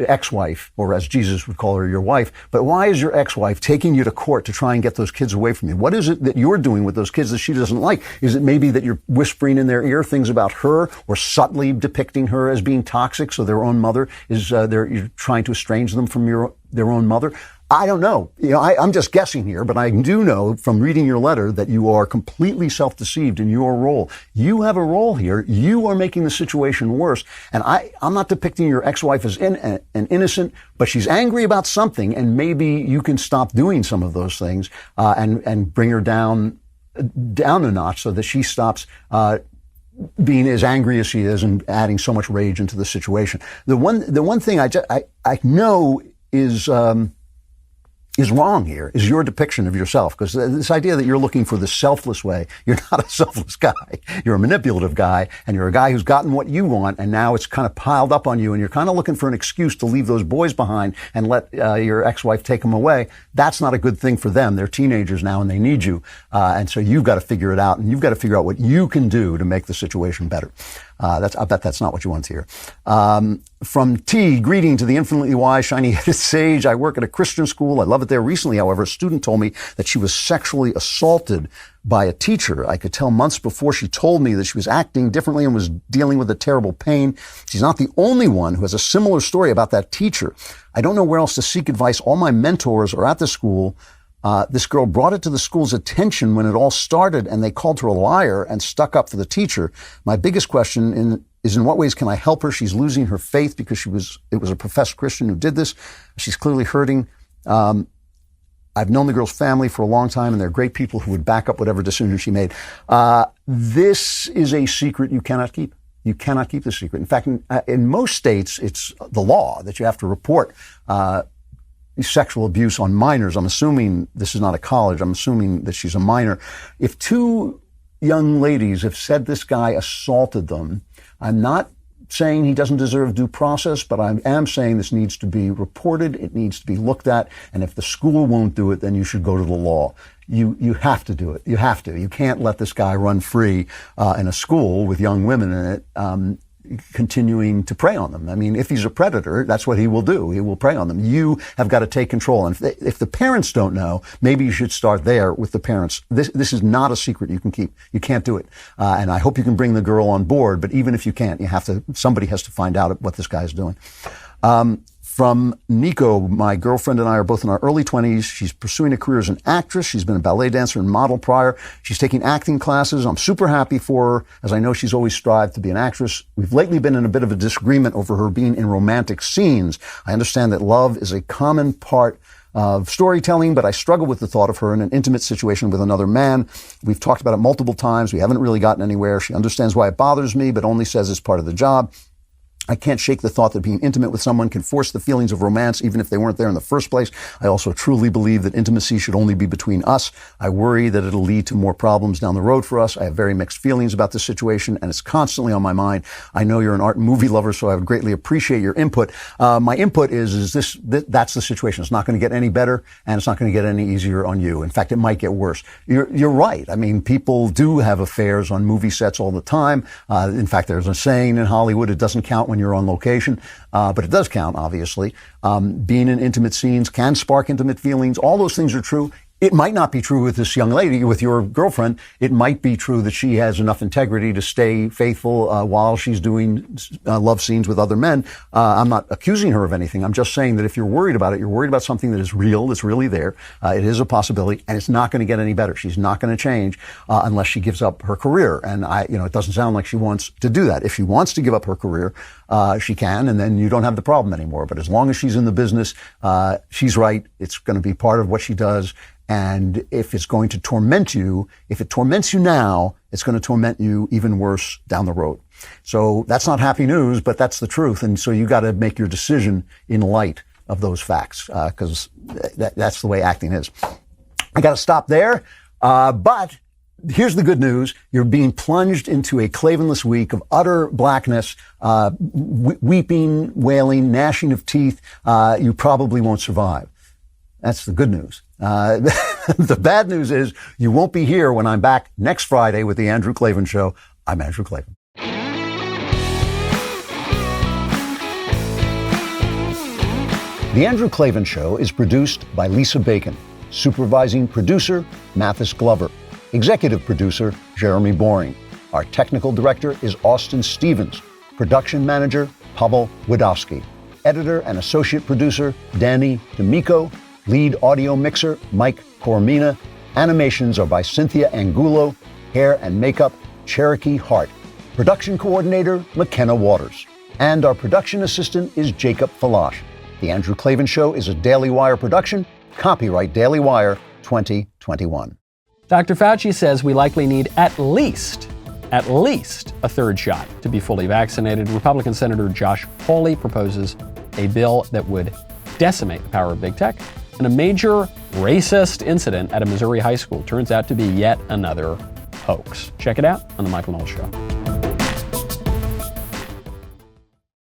ex-wife, or as Jesus would call her, your wife, but why is your ex-wife taking you to court to try and get those kids away from you? What is it that you're doing with those kids that she doesn't like? Is it maybe that you're whispering in their ear things about her, or subtly depicting her as being toxic so their own mother is, you're trying to estrange them from their own mother? I don't know. I'm just guessing here, but I do know from reading your letter that you are completely self-deceived in your role. You have a role here. You are making the situation worse. And I'm not depicting your ex-wife as an innocent, but she's angry about something, and maybe you can stop doing some of those things and bring her down a notch so that she stops being as angry as she is and adding so much rage into the situation. The one thing I know is wrong here is your depiction of yourself, because this idea that you're looking for the selfless way, you're not a selfless guy. You're a manipulative guy, and you're a guy who's gotten what you want, and now it's kind of piled up on you, and you're kind of looking for an excuse to leave those boys behind and let your ex-wife take them away. That's not a good thing for them. They're teenagers now, and they need you. And so you've got to figure it out, and you've got to figure out what you can do to make the situation better. I bet that's not what you want to hear. From T, greeting to the infinitely wise, shiny-headed sage. I work at a Christian school. I love it there. Recently, however, a student told me that she was sexually assaulted by a teacher. I could tell months before she told me that she was acting differently and was dealing with a terrible pain. She's not the only one who has a similar story about that teacher. I don't know where else to seek advice. All my mentors are at the school. This girl brought it to the school's attention when it all started, and they called her a liar and stuck up for the teacher. My biggest question is in what ways can I help her? She's losing her faith because it was a professed Christian who did this. She's clearly hurting. I've known the girl's family for a long time, and they're great people who would back up whatever decision she made. This is a secret you cannot keep. You cannot keep the secret. In fact, in most states, it's the law that you have to report sexual abuse on minors. I'm assuming this is not a college. I'm assuming that she's a minor. If two young ladies have said this guy assaulted them, I'm not saying he doesn't deserve due process, but I am saying this needs to be reported. It needs to be looked at. And if the school won't do it, then you should go to the law. You have to do it. You have to. You can't let this guy run free in a school with young women in it, continuing to prey on them. I mean, if he's a predator, that's what he will do. He will prey on them. You have got to take control. And if the parents don't know, maybe you should start there with the parents. This is not a secret you can keep. You can't do it. And I hope you can bring the girl on board. But even if you can't, somebody has to find out what this guy is doing. From Nico, my girlfriend and I are both in our early 20s. She's pursuing a career as an actress. She's been a ballet dancer and model prior. She's taking acting classes. I'm super happy for her, as I know she's always strived to be an actress. We've lately been in a bit of a disagreement over her being in romantic scenes. I understand that love is a common part of storytelling, but I struggle with the thought of her in an intimate situation with another man. We've talked about it multiple times. We haven't really gotten anywhere. She understands why it bothers me, but only says it's part of the job. I can't shake the thought that being intimate with someone can force the feelings of romance, even if they weren't there in the first place. I also truly believe that intimacy should only be between us. I worry that it'll lead to more problems down the road for us. I have very mixed feelings about this situation, and it's constantly on my mind. I know you're an art and movie lover, so I would greatly appreciate your input. My input is that's the situation. It's not going to get any better, and it's not going to get any easier on you. In fact, it might get worse. You're right. I mean, people do have affairs on movie sets all the time. In fact, there's a saying in Hollywood, it doesn't count when you're on location, but it does count, obviously. Being in intimate scenes can spark intimate feelings. All those things are true. It might not be true with this young lady, with your girlfriend. It might be true that she has enough integrity to stay faithful while she's doing love scenes with other men. I'm not accusing her of anything. I'm just saying that if you're worried about it, you're worried about something that is real, that's really there. It is a possibility, and it's not going to get any better. She's not going to change unless she gives up her career. And it doesn't sound like she wants to do that. If she wants to give up her career, she can, and then you don't have the problem anymore. But as long as she's in the business, she's right. It's going to be part of what she does. And if it's going to torment you, if it torments you now, it's going to torment you even worse down the road. So that's not happy news, but that's the truth. And so you got to make your decision in light of those facts, because that's the way acting is. I got to stop there. But here's the good news. You're being plunged into a Klavanless week of utter blackness, weeping, wailing, gnashing of teeth. You probably won't survive. That's the good news. The bad news is you won't be here when I'm back next Friday with the Andrew Klavan Show. I'm Andrew Klavan. The Andrew Klavan Show is produced by Lisa Bacon. Supervising producer, Mathis Glover. Executive producer, Jeremy Boring. Our technical director is Austin Stevens. Production manager, Pavel Wadowski. Editor and associate producer, Danny D'Amico. Lead audio mixer, Mike Coromina. Animations are by Cynthia Angulo. Hair and makeup, Cherokee Hart. Production coordinator, McKenna Waters. And our production assistant is Jacob Falash. The Andrew Klavan Show is a Daily Wire production. Copyright Daily Wire 2021. Dr. Fauci says we likely need at least a third shot to be fully vaccinated. Republican Senator Josh Hawley proposes a bill that would decimate the power of big tech. And a major racist incident at a Missouri high school turns out to be yet another hoax. Check it out on The Michael Knowles Show.